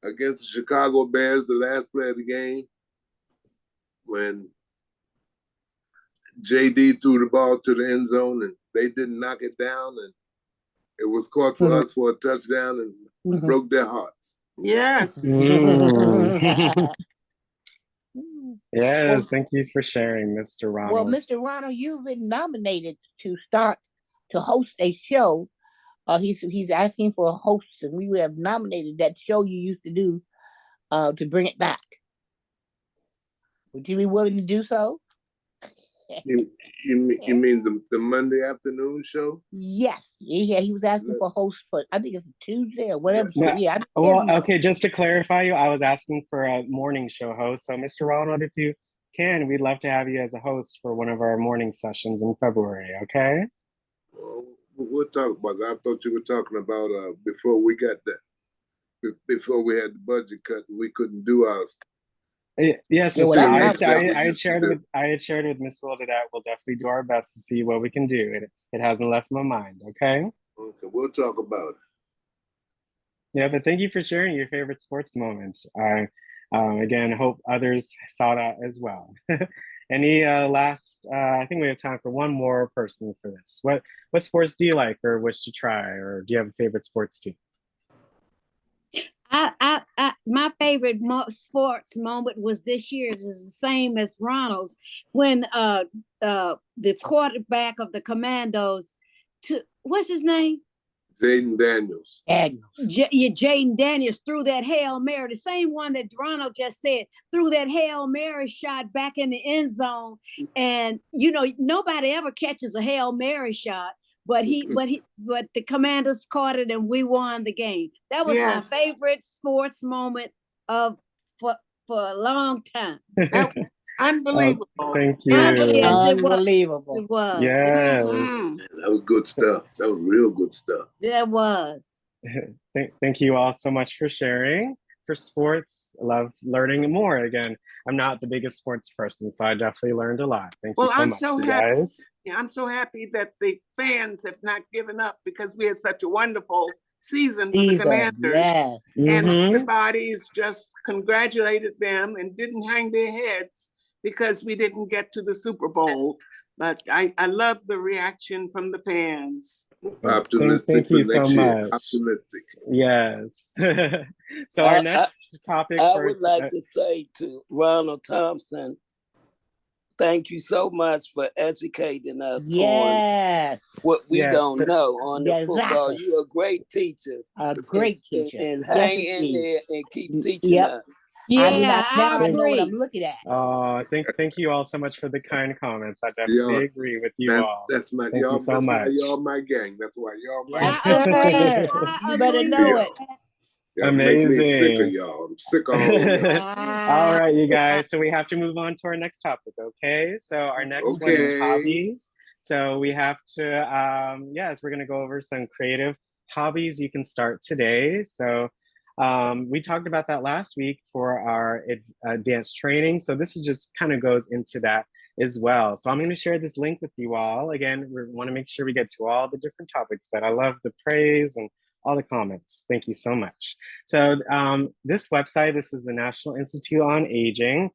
against the Chicago Bears, the last play of the game, when JD threw the ball to the end zone and they didn't knock it down, and it was caught for us for a touchdown and broke their hearts. Yes. Yes, thank you for sharing, Mr. Ronald. Well, Mr. Ronald, you've been nominated to host a show He's asking for a host, and we would have nominated that show you used to do to bring it back. Would you be willing to do so? You mean the Monday afternoon show? Yes. Yeah, he was asking for a host for, I think it's a Tuesday or whatever. No, Yeah. well, okay, just to clarify you, I was asking for a morning show host. So Mr. Ronald, if you can, we'd love to have you as a host for one of our morning sessions in February, okay? We'll talk about that. I thought you were talking about before we got that, before we had the budget cut, we couldn't do ours. Yes, Mr. I had shared with Miss Wilder that we'll definitely do our best to see what we can do. It hasn't left my mind, okay? Okay, we'll talk about it. Yeah, but thank you for sharing your favorite sports moment. I again hope others saw that as well. Any last? I think we have time for one more person for this. What sports do you like or wish to try, or do you have a favorite sports team? My favorite sports moment was this year. It was the same as Ronald's when the quarterback of the Commandos, what's his name? Jaden Daniels. Jaden Daniels threw that Hail Mary, the same one that Ronald just said, threw that Hail Mary shot back in the end zone. And nobody ever catches a Hail Mary shot, but the Commanders caught it and we won the game. That was my favorite sports moment for a long time. Unbelievable. Thank you. Yes, unbelievable. It was. Yes. That was good stuff. That was real good stuff. That was. Thank you all so much for sharing. For sports, I love learning more. Again, I'm not the biggest sports person, so I definitely learned a lot. Thank you so much, guys. I'm so happy that the fans have not given up because we had such a wonderful season with the Commanders. Yes. And everybody's just congratulated them and didn't hang their heads because we didn't get to the Super Bowl. But I love the reaction from the fans. Optimistic. Thank you so much. Optimistic. Yes. So our next topic. I would like to say to Ronald Thompson, thank you so much for educating us on what we don't know on the football. You're a great teacher. A great teacher. And hang in there and keep teaching us. Yeah, I know what I'm looking at. Oh, thank you all so much for the kind comments. I definitely agree with you all. That's my thank you so much. Y'all my gang. That's why y'all my gang. You better know it. Y'all Amazing. make me sick of y'all. I'm sick of all of y'all. All right, you guys. So we have to move on to our next topic, okay? So our next one is hobbies. So we have to, yes, we're going to go over some creative hobbies you can start today. So we talked about that last week for our advanced training. So this is just kind of goes into that as well. So I'm going to share this link with you all. Again, we want to make sure we get to all the different topics, but I love the praise and all the comments. Thank you so much. So this website, this is the National Institute on Aging.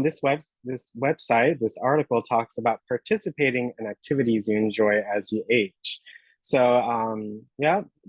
This website, this article talks about participating in activities you enjoy as you age. So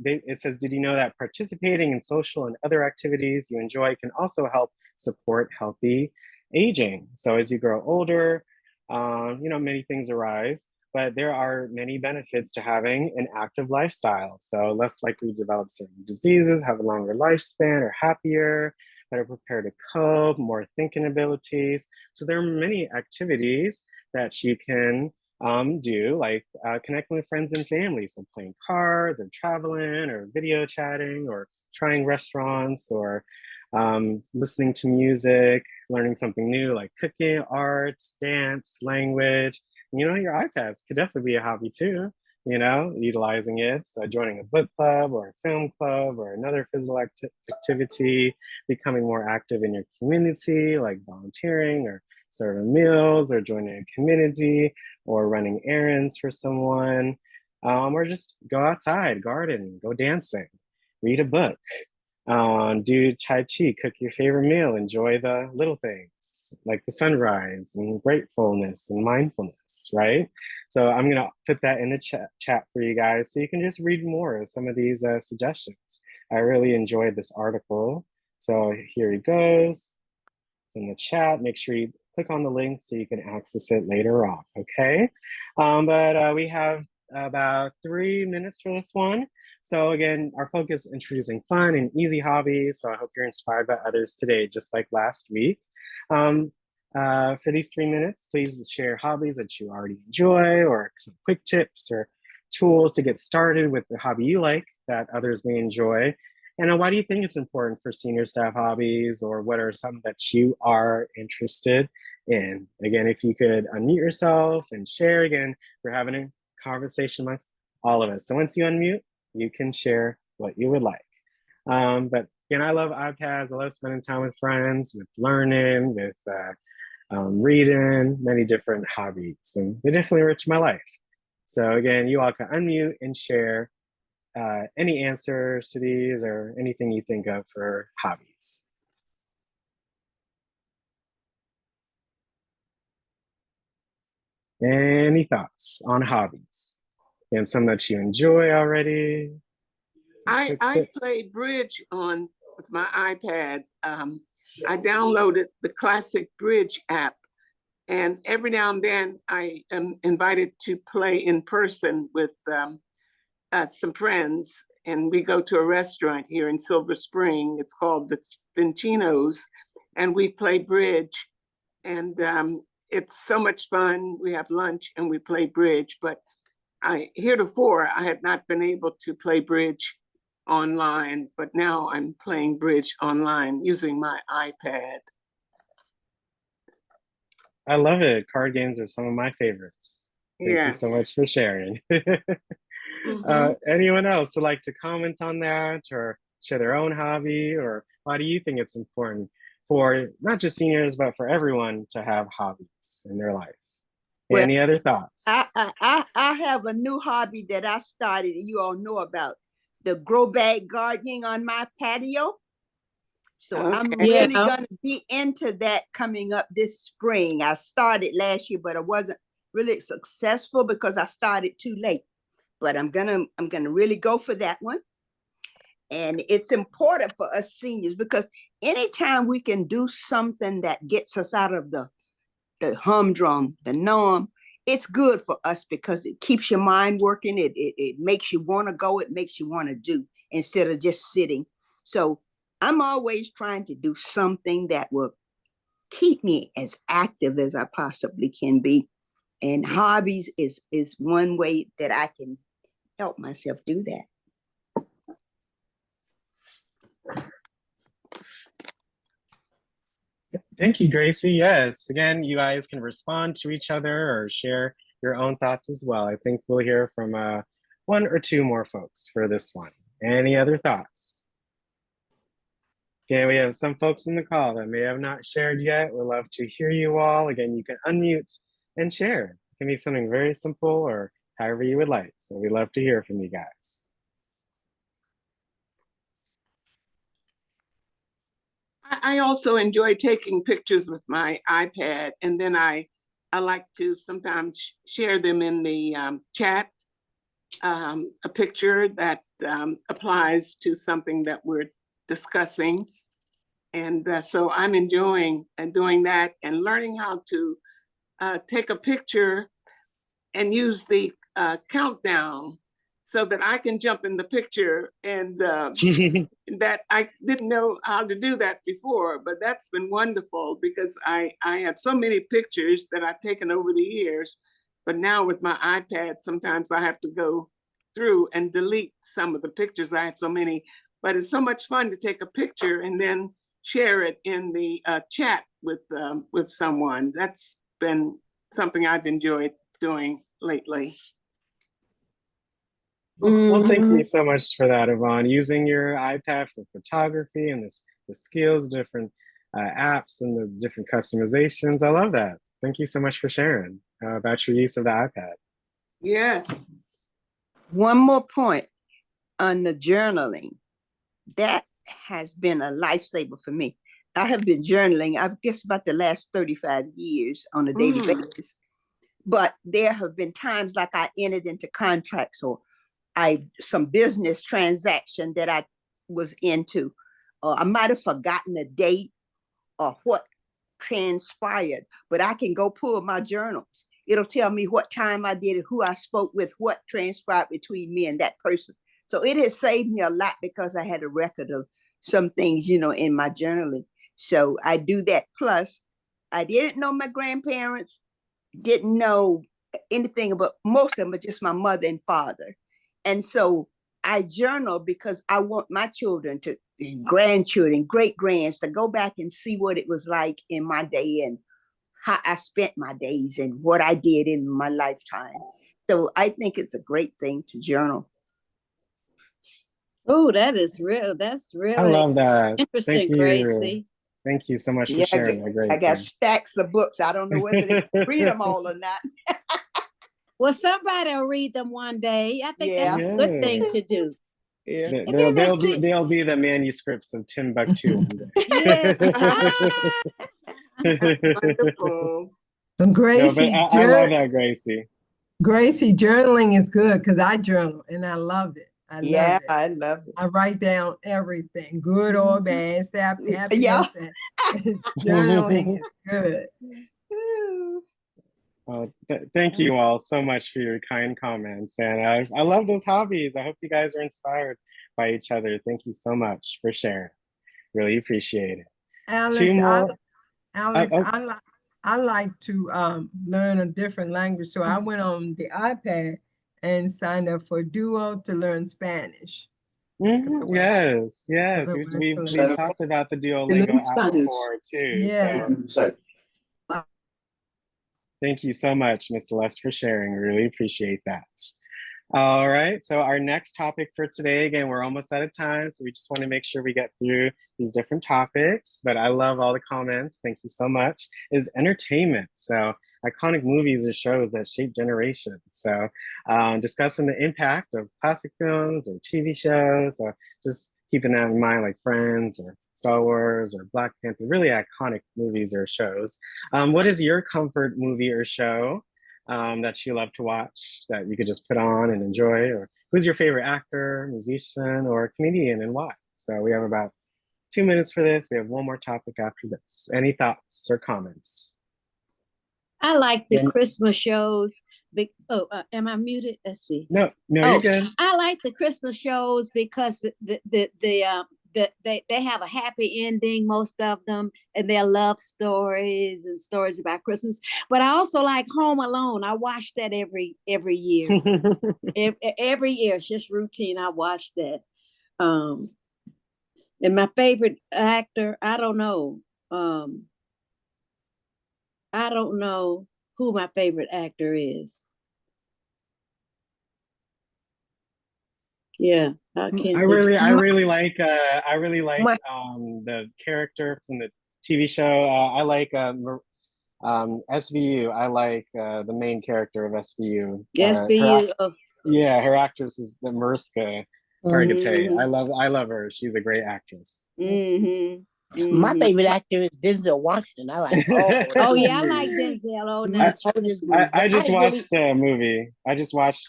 it says, did you know that participating in social and other activities you enjoy can also help support healthy aging? So as you grow older, many things arise, but there are many benefits to having an active lifestyle. So less likely to develop certain diseases, have a longer lifespan, or happier, better prepared to cope, more thinking abilities. So there are many activities that you can do, like connecting with friends and family. So playing cards or traveling or video chatting or trying restaurants or listening to music, learning something new like cooking, arts, dance, language. Your iPads could definitely be a hobby too, utilizing it. So joining a book club or a film club or another physical activity, becoming more active in your community, like volunteering or serving meals or joining a community or running errands for someone, or just go outside, garden, go dancing, read a book, do Tai Chi, cook your favorite meal, enjoy the little things like the sunrise and gratefulness and mindfulness, right? So I'm gonna put that in the chat for you guys so you can just read more of some of these suggestions. I really enjoyed this article. So here it goes. It's in the chat. Make sure you click on the link so you can access it later on, okay? But we have about 3 minutes for this one. So again, our focus is introducing fun and easy hobbies. So I hope you're inspired by others today, just like last week. For these 3 minutes, please share hobbies that you already enjoy or some quick tips or tools to get started with the hobby you like that others may enjoy. And why do you think it's important for seniors to have hobbies, or what are some that you are interested in? Again, if you could unmute yourself and share, again, we're having a conversation amongst all of us. So once you unmute, you can share what you would like. But again, I love iPads. I love spending time with friends, with learning, with reading, many different hobbies, and they definitely enrich my life. So again, you all can unmute and share any answers to these or anything you think of for hobbies. Any thoughts on hobbies? And some that you enjoy already? I play bridge with my iPad. I downloaded the classic bridge app, and every now and then I am invited to play in person with some friends, and we go to a restaurant here in Silver Spring. It's called the Vincino's, and we play bridge, and it's so much fun. We have lunch and we play bridge, but heretofore I had not been able to play bridge online, but now I'm playing bridge online using my iPad. I love it. Card games are some of my favorites. Thank you so much for sharing. Anyone else would like to comment on that or share their own hobby, or why do you think it's important for not just seniors, but for everyone to have hobbies in their life? Well, any other thoughts? I have a new hobby that I started and you all know about, the grow bag gardening on my patio. So I'm really gonna be into that coming up this spring. I started last year, but I wasn't really successful because I started too late. But I'm gonna really go for that one. And it's important for us seniors because anytime we can do something that gets us out of the humdrum, the norm, it's good for us because it keeps your mind working. It makes you want to go. It makes you want to do instead of just sitting. So I'm always trying to do something that will keep me as active as I possibly can be. And hobbies is one way that I can help myself do that. Thank you, Gracie. Yes, again, you guys can respond to each other or share your own thoughts as well. I think we'll hear from one or two more folks for this one. Any other thoughts? Okay, we have some folks in the call that may have not shared yet. We'd love to hear you all. Again, you can unmute and share. It can be something very simple or however you would like. So we'd love to hear from you guys. I also enjoy taking pictures with my iPad, and then I like to sometimes share them in the chat, a picture that applies to something that we're discussing. And so I'm enjoying doing that and learning how to take a picture and use the countdown so that I can jump in the picture, and that I didn't know how to do that before, but that's been wonderful because I have so many pictures that I've taken over the years, but now with my iPad, sometimes I have to go through and delete some of the pictures. I have so many, but it's so much fun to take a picture and then share it in the chat with someone. That's been something I've enjoyed doing lately. Well, thank you so much for that, Yvonne. Using your iPad for photography and the skills, different apps and the different customizations. I love that. Thank you so much for sharing about your use of the iPad. Yes. One more point on the journaling. That has been a lifesaver for me. I have been journaling, I guess, about the last 35 years on a daily basis. But there have been times like I entered into contracts or some business transaction that I was into. I might have forgotten a date or what transpired, but I can go pull my journals. It'll tell me what time I did it, who I spoke with, what transpired between me and that person. So it has saved me a lot because I had a record of some things, in my journaling. So I do that. Plus, I didn't know my grandparents, didn't know anything about most of them, but just my mother and father. And so I journal because I want my children to, grandchildren, great grands, to go back and see what it was like in my day and how I spent my days and what I did in my lifetime. So I think it's a great thing to journal. Oh, that is real. That's really I love that. interesting, Thank you. Gracie. Thank you so much for sharing that, Gracie. I got stacks of books. I don't know whether they read them all or not. Well, somebody will read them one day. I think that's a good thing to do. Yeah. They'll be the manuscripts of Timbuktu one day. Wonderful. And Gracie, no, I love that, Gracie. Gracie, journaling is good because I journal and I love it. I love it. I write down everything, good or bad, happy. Yeah. Journaling is good. Thank you all so much for your kind comments. And I love those hobbies. I hope you guys are inspired by each other. Thank you so much for sharing. Really appreciate it. Alex, I like to learn a different language. So I went on the iPad and signed up for Duo to learn Spanish. Yes. We've talked about the Duolingo app before too. Yeah. So. Thank you so much, Ms. Celeste, for sharing. Really appreciate that. All right, so our next topic for today, again, we're almost out of time, so we just want to make sure we get through these different topics, but I love all the comments. Thank you so much, is entertainment. So iconic movies or shows that shape generations. So discussing the impact of classic films or TV shows, or just keeping that in mind, like Friends or Star Wars or Black Panther, really iconic movies or shows. What is your comfort movie or show that you love to watch, that you could just put on and enjoy? Or who's your favorite actor, musician, or comedian, and why? So we have about 2 minutes for this. We have one more topic after this. Any thoughts or comments? I like the Christmas shows. Am I muted? Let's see. No, you're good. I like the Christmas shows because they have a happy ending, most of them, and they're love stories and stories about Christmas. But I also like Home Alone. I watch that every year. every year, it's just routine. I watch that. And my favorite actor, I don't know. I don't know who my favorite actor is. Yeah, I can't. I really like the character from the TV show. I like SVU. I like the main character of SVU. Her actress is the Mariska Hargitay. I love her. She's a great actress. My favorite actor is Denzel Washington. I like. Oh yeah, I like Denzel. I just watched the movie. I just watched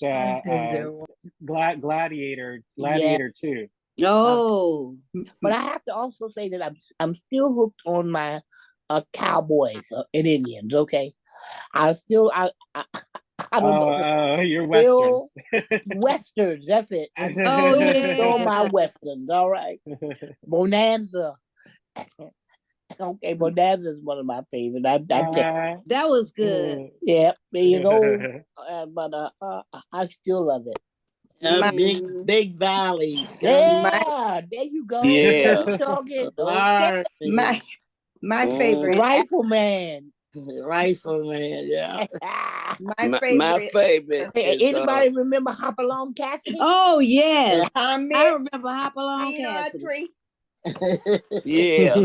Gladiator 2. Oh, but I have to also say that I'm still hooked on my cowboys and Indians. Okay, I don't know. Your westerns. Westerns, that's it. All my westerns. All right, Bonanza. Okay, Bonanza is one of my favorites. That was good. Yeah, he's old, but I still love it. Big Valley. Yeah, there you go. Yeah. Okay. My favorite Rifleman. Rifleman, yeah. My favorite. Anybody remember Hopalong Cassidy? Oh yes, I remember Hopalong Cassidy. Yeah.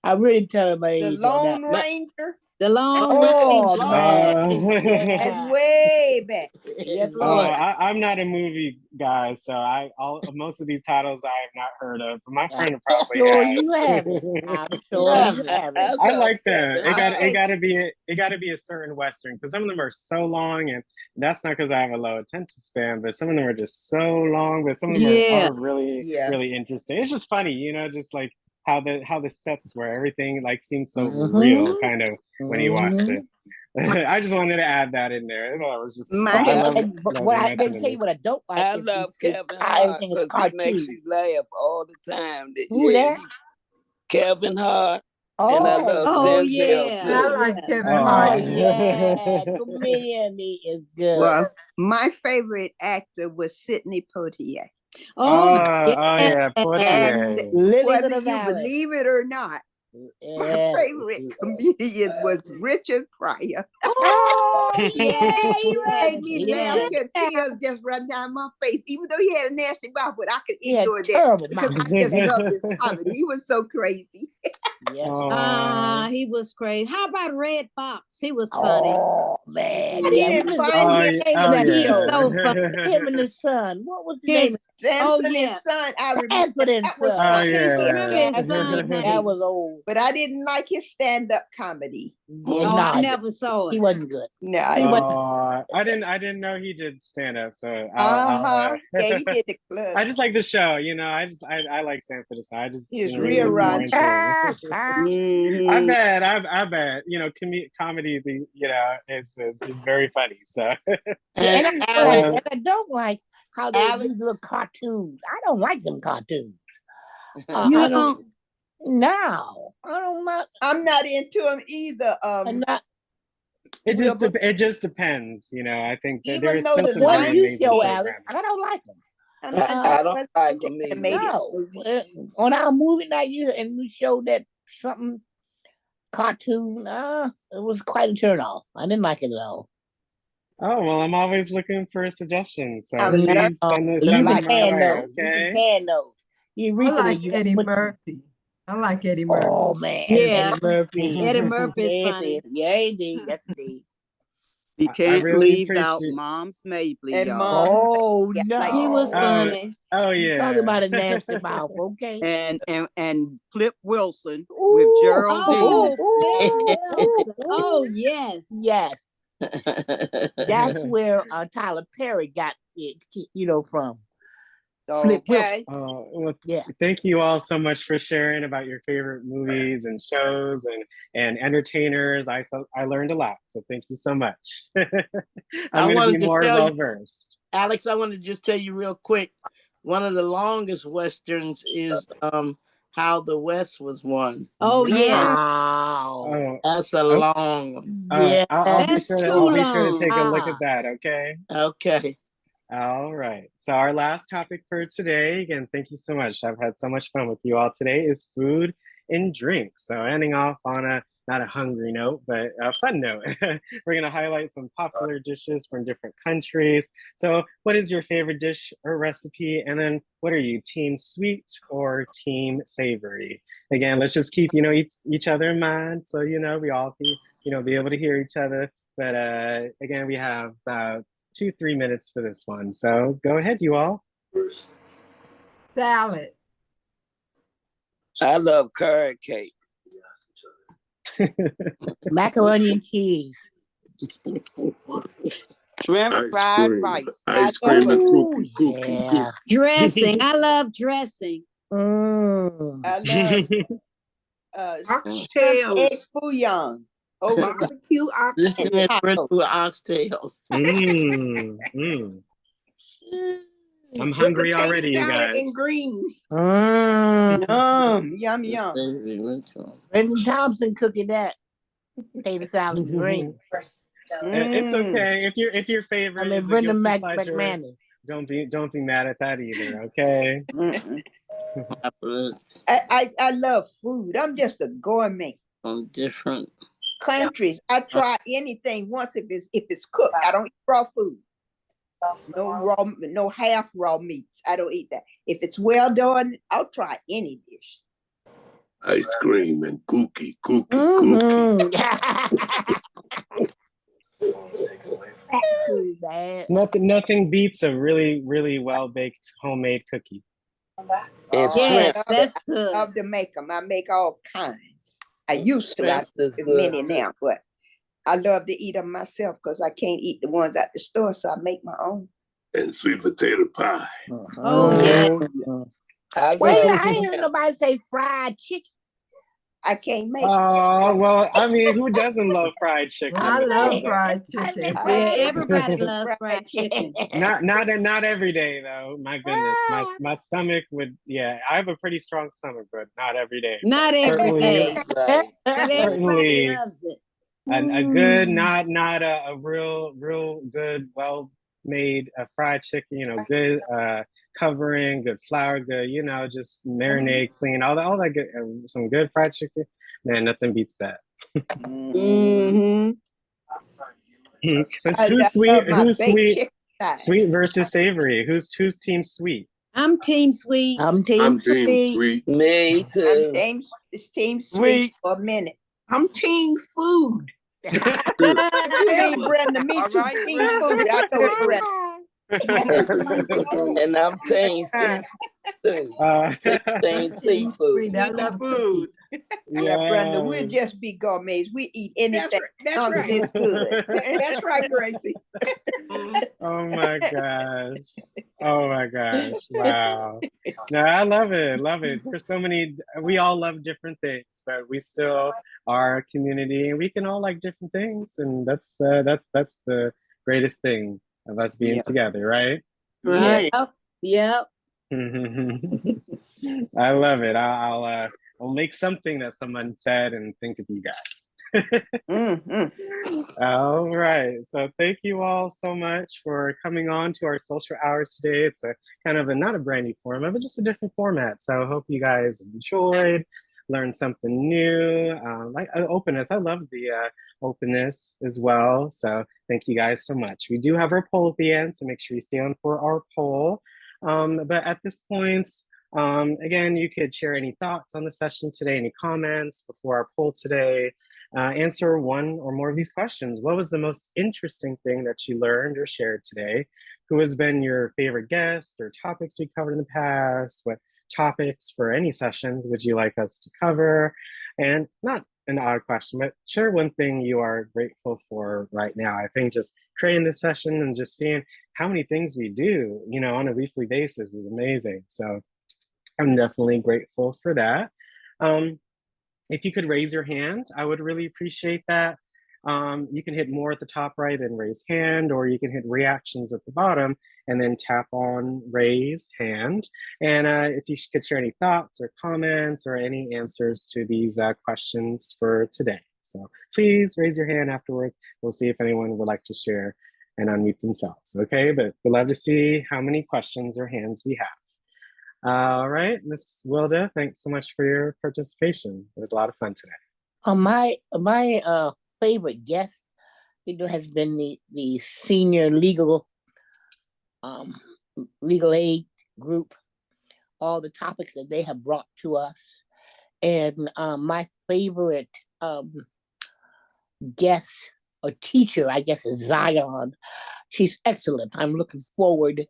I really tell him The Lone Ranger. The Lone Ranger. And way back. Yes, Lord. I'm not a movie guy, so most of these titles I have not heard of. But my friend probably has. You have it. I'm sure you have it. I like that. It gotta be a certain Western, because some of them are so long, and that's not because I have a low attention span, but some of them are just so long, but some of them are really interesting. It's just funny, just like how the sets were, everything like seems so real, kind of, when you watch it. I just wanted to add that in there. I thought it was just, My I Okay, love, and but love what you I let me mentioning tell you this. what I don't like I is, love Kevin how Hart everything is because he makes cartoon. you laugh all the time. Who Yeah, that? Kevin Hart, and I Oh, love Oh Denzel yeah, I too. like yeah. Kevin oh Hart. yeah, comedian he is good. Well, my favorite actor was Sidney Poitier. Oh Oh yeah. yeah, And Poitier. Lilies of whether the you Valley. believe it or not, my Yeah. favorite comedian was Richard Pryor. Oh yeah, He made me laugh yeah. till tears just run down my face, even though he had a nasty mouth, but I could He had enjoy that terrible because mouth. I just loved his comedy. He was so crazy. Yes. He was crazy. How about Red Fox? He was funny. Oh man, I yeah. didn't What find Oh, him. yeah. name of Oh that He's show? so yeah. funny. Him and his son. What was the name? His Samson and yeah. Son, I remember Sanford and that was Son. Oh I funny. can't Yeah. remember his That son's name. was old. But I didn't like his stand-up comedy. Yeah, Oh, I no, never saw he it. wasn't good. No, He I wasn't. I didn't know he did stand up. So Yeah, he did the club. I just like the show. You know, I like Sanford. So I just He was really real look more raunchy. into it. I Mhm. bet. I bet. You know, comedy. You know, is very funny. So. And And I Alex, don't like how they Alex, use little cartoons. I don't like them cartoons. You I know, don't. No, I don't like. I'm not into him either. I'm not. It Wilbur, just depends. You know, I think that there even is though still the some What very do you lions amazing show, did, Alex? programming. I don't like them. I don't wasn't like into them either. animated No, movies. on our movie night, you showed that something cartoon. It was quite a turn off. I didn't like it at all. Oh well, I'm always looking for suggestions. So I No, love please send you can them like my can way. those. You can Okay. can those. You I recently like you Eddie put. Murphy. I like Eddie Murphy. Oh man, yeah. Eddie Murphy. Eddie Murphy's Yes, funny. yes, yeah, indeed, yes, indeed. you I can't really leave out appreciate. Mom's Mabley, and y'all. Mom. Oh Yeah, like He was no, Oh, funny. oh you talking yeah. about a nasty mouth? Okay. And Flip Wilson with Ooh, Geraldine. Oh, Flip Wilson. Oh, ooh. yes. Yes, that's where Tyler Perry got it, from. Flip Wilson. Okay. Well, Yeah. thank you all so much for sharing about your favorite movies and shows and entertainers. I learned a lot, so thank you so much. I'm going to be more well versed. Alex, I want to just tell you real quick. One of the longest westerns is How the West Was Won. Oh, yeah. Wow. That's a long one. Yeah. I'll be That's sure too I'll be sure to long. take a look at that. Okay. Okay. All right. So our last topic for today, again, thank you so much. I've had so much fun with you all today, is food and drinks. So ending off on not a hungry note, but a fun note. We're going to highlight some popular dishes from different countries. So what is your favorite dish or recipe? And then what are you, team sweet or team savory? Again, let's just keep, each other in mind. So, we all can, be able to hear each other. But again, we have about 2-3 minutes for this one. So go ahead, you all. Salad. I love carrot cake. Macaroni and cheese. Shrimp fried rice. Ice cream and cookie. Yeah. Dressing. I love dressing. I love Oxtail. egg fouillon. Barbecue Listen oxtail. to Bristol oxtails. I'm With hungry potato already, you salad guys. and greens. Yum, yum. Brendan Thompson cooking that potato salad and greens. It's okay if your favorite is a Brendan guilty pleasure. McManus. Don't be mad at that either. Okay. I love food. I'm just a gourmet. On different countries. I try anything once if it's cooked. I don't eat raw food. No half raw meats. I don't eat that. If it's well done, I'll try any dish. Ice cream and cookie. Nothing beats a really, really well baked homemade cookie. And shrimp. That's good. I love to make them. I make all kinds. I used to. I Shrimps don't is as good, many too. now, but I love to eat them myself because I can't eat the ones at the store, so I make my own. And sweet potato pie. Oh, yeah. Wait, I ain't heard nobody say fried chicken. I can't make it. Oh, well, I mean, who doesn't love fried chicken, I Miss love Wilda? fried chicken. Yeah, everybody loves fried chicken. Not every day though. My goodness, my stomach would. Yeah, I have a pretty strong stomach, but not every day. Not But every day. Right. But everybody certainly loves it. a good, not a real good, well made fried chicken. You know, good covering, good flour, good. You know, just marinate, clean, all that good. Some good fried chicken. Man, nothing beats that. Mm-hmm. But I who's sweet? love my Who's baked sweet? chicken thighs. Sweet versus savory. Who's team sweet? I'm team sweet. I'm team I'm team sweet. sweet. Me I'm too. team sweet for a minute. I'm team food. Hey, Brenda, me All too. right, Team Brenda. food. I know it, Brenda. And I'm team seafood too. Team Team seafood. sweet. I love cookies. Yeah, Brenda, we'll Yes. just be gourmets. We eat anything That's as long as right. it's good. That's right, Gracie. Oh my gosh. Oh my gosh. Wow. No, I love it. Love it. There's so many, we all love different things, but we still are a community and we can all like different things. And that's the greatest thing of us being Yeah. together, right? Right. Yep. I love it. I'll make something that someone said and think of you guys. All right. So thank you all so much for coming on to our social hour today. It's a kind of not a brand new format, but just a different format. So I hope you guys enjoyed, learned something new, like openness. I love the openness as well. So thank you guys so much. We do have our poll at the end, so make sure you stay on for our poll. But at this point, again, you could share any thoughts on the session today, any comments before our poll today. Answer one or more of these questions. What was the most interesting thing that you learned or shared today? Who has been your favorite guest or topics we covered in the past? What topics for any sessions would you like us to cover? And not an odd question, but share one thing you are grateful for right now. I think just creating this session and just seeing how many things we do, you know, on a weekly basis is amazing. So I'm definitely grateful for that. If you could raise your hand, I would really appreciate that. You can hit more at the top right and raise hand, or you can hit reactions at the bottom and then tap on raise hand. And if you could share any thoughts or comments or any answers to these questions for today. So please raise your hand afterwards. We'll see if anyone would like to share and unmute themselves, okay? But we'd love to see how many questions or hands we have. All right, Ms. Wilda, thanks so much for your participation. It was a lot of fun today. My favorite guest, has been the senior legal aid group. All the topics that they have brought to us, and my favorite guest or teacher, I guess, is Zion. She's excellent. I'm looking forward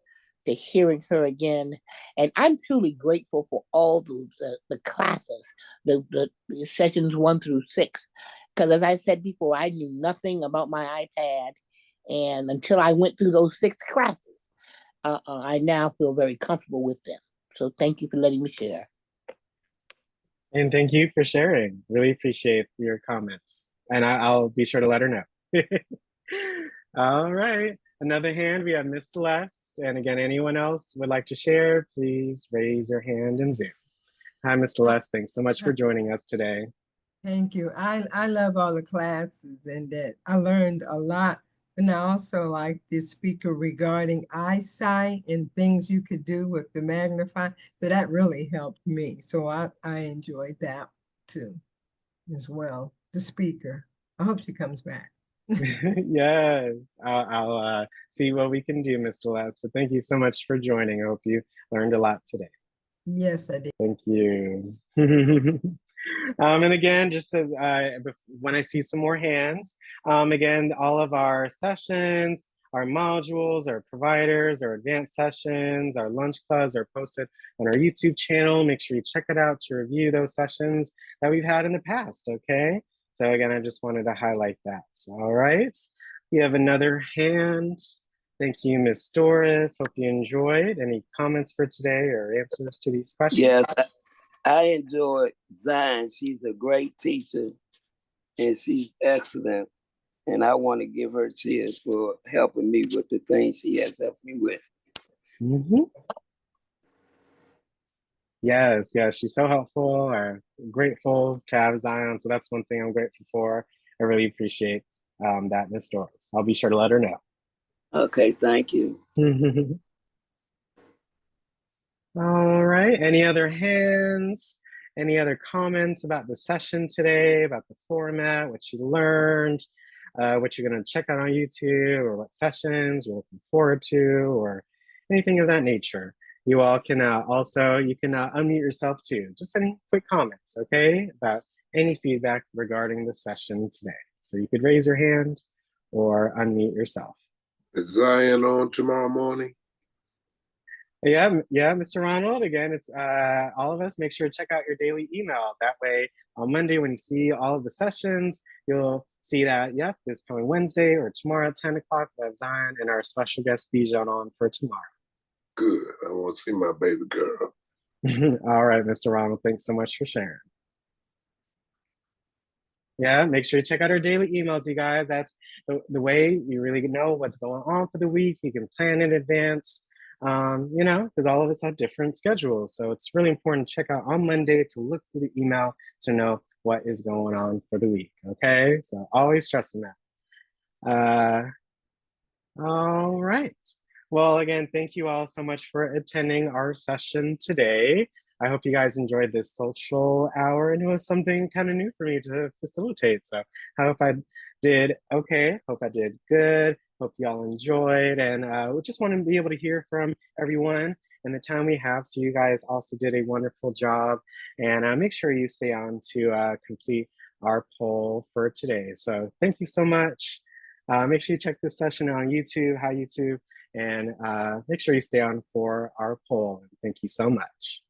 to hearing her again. And I'm truly grateful for all the classes, the sessions 1 through 6. Because as I said before, I knew nothing about my iPad. And until I went through those 6 classes, I now feel very comfortable with them. So thank you for letting me share. And thank you for sharing. Really appreciate your comments. And I'll be sure to let her know. All right. Another hand, we have Miss Celeste. And again, anyone else would like to share, please raise your hand in Zoom. Hi, Miss Celeste. Thanks so much for joining us today. Thank you. I love all the classes and that I learned a lot. And I also like this speaker regarding eyesight and things you could do with the magnifying. So that really helped me. So I enjoyed that too, as well. The speaker. I hope she comes back. Yes, I'll see what we can do, Miss Celeste. But thank you so much for joining. I hope you learned a lot today. Yes, I did. Thank you. And again, just as when I see some more hands, again, all of our sessions, our modules, our providers, our advanced sessions, our lunch clubs are posted on our YouTube channel. Make sure you check it out to review those sessions that we've had in the past, okay? So again, I just wanted to highlight that. All right, we have another hand. Thank you, Ms. Doris. Hope you enjoyed. Any comments for today or answers to these questions? Yes, I enjoyed Zion. She's a great teacher and she's excellent. And I want to give her cheers for helping me with the things she has helped me with. Mm-hmm. Yes, yes, she's so helpful. I'm grateful to have Zion. So that's one thing I'm grateful for. I really appreciate that, Miss Doris. I'll be sure to let her know. Okay, thank you. All right. Any other hands? Any other comments about the session today, about the format, what you learned, what you're going to check out on YouTube, or what sessions you're looking forward to, or anything of that nature? You all can you can unmute yourself too. Just any quick comments, okay, about any feedback regarding the session today. So you could raise your hand or unmute yourself. Is Zion on tomorrow morning? Yeah, Mr. Ronald. Again, it's all of us. Make sure to check out your daily email. That way, on Monday, when you see all of the sessions, you'll see that, yep, this coming Wednesday or tomorrow at 10 o'clock, we have Zion and our special guest Bijan on for tomorrow. Good. I want to see my baby girl. All right, Mr. Ronald. Thanks so much for sharing. Yeah, make sure you check out our daily emails, you guys. That's the way you really know what's going on for the week. You can plan in advance. You know, because all of us have different schedules. So it's really important to check out on Monday to look through the email to know what is going on for the week. Okay, so always stressing that. All right. Well, again, thank you all so much for attending our session today. I hope you guys enjoyed this social hour, and it was something kind of new for me to facilitate. So I hope I did okay. Hope I did good. Hope you all enjoyed, and we just want to be able to hear from everyone in the time we have. So you guys also did a wonderful job, and make sure you stay on to complete our poll for today. So thank you so much. Make sure you check this session on YouTube, and make sure you stay on for our poll. Thank you so much.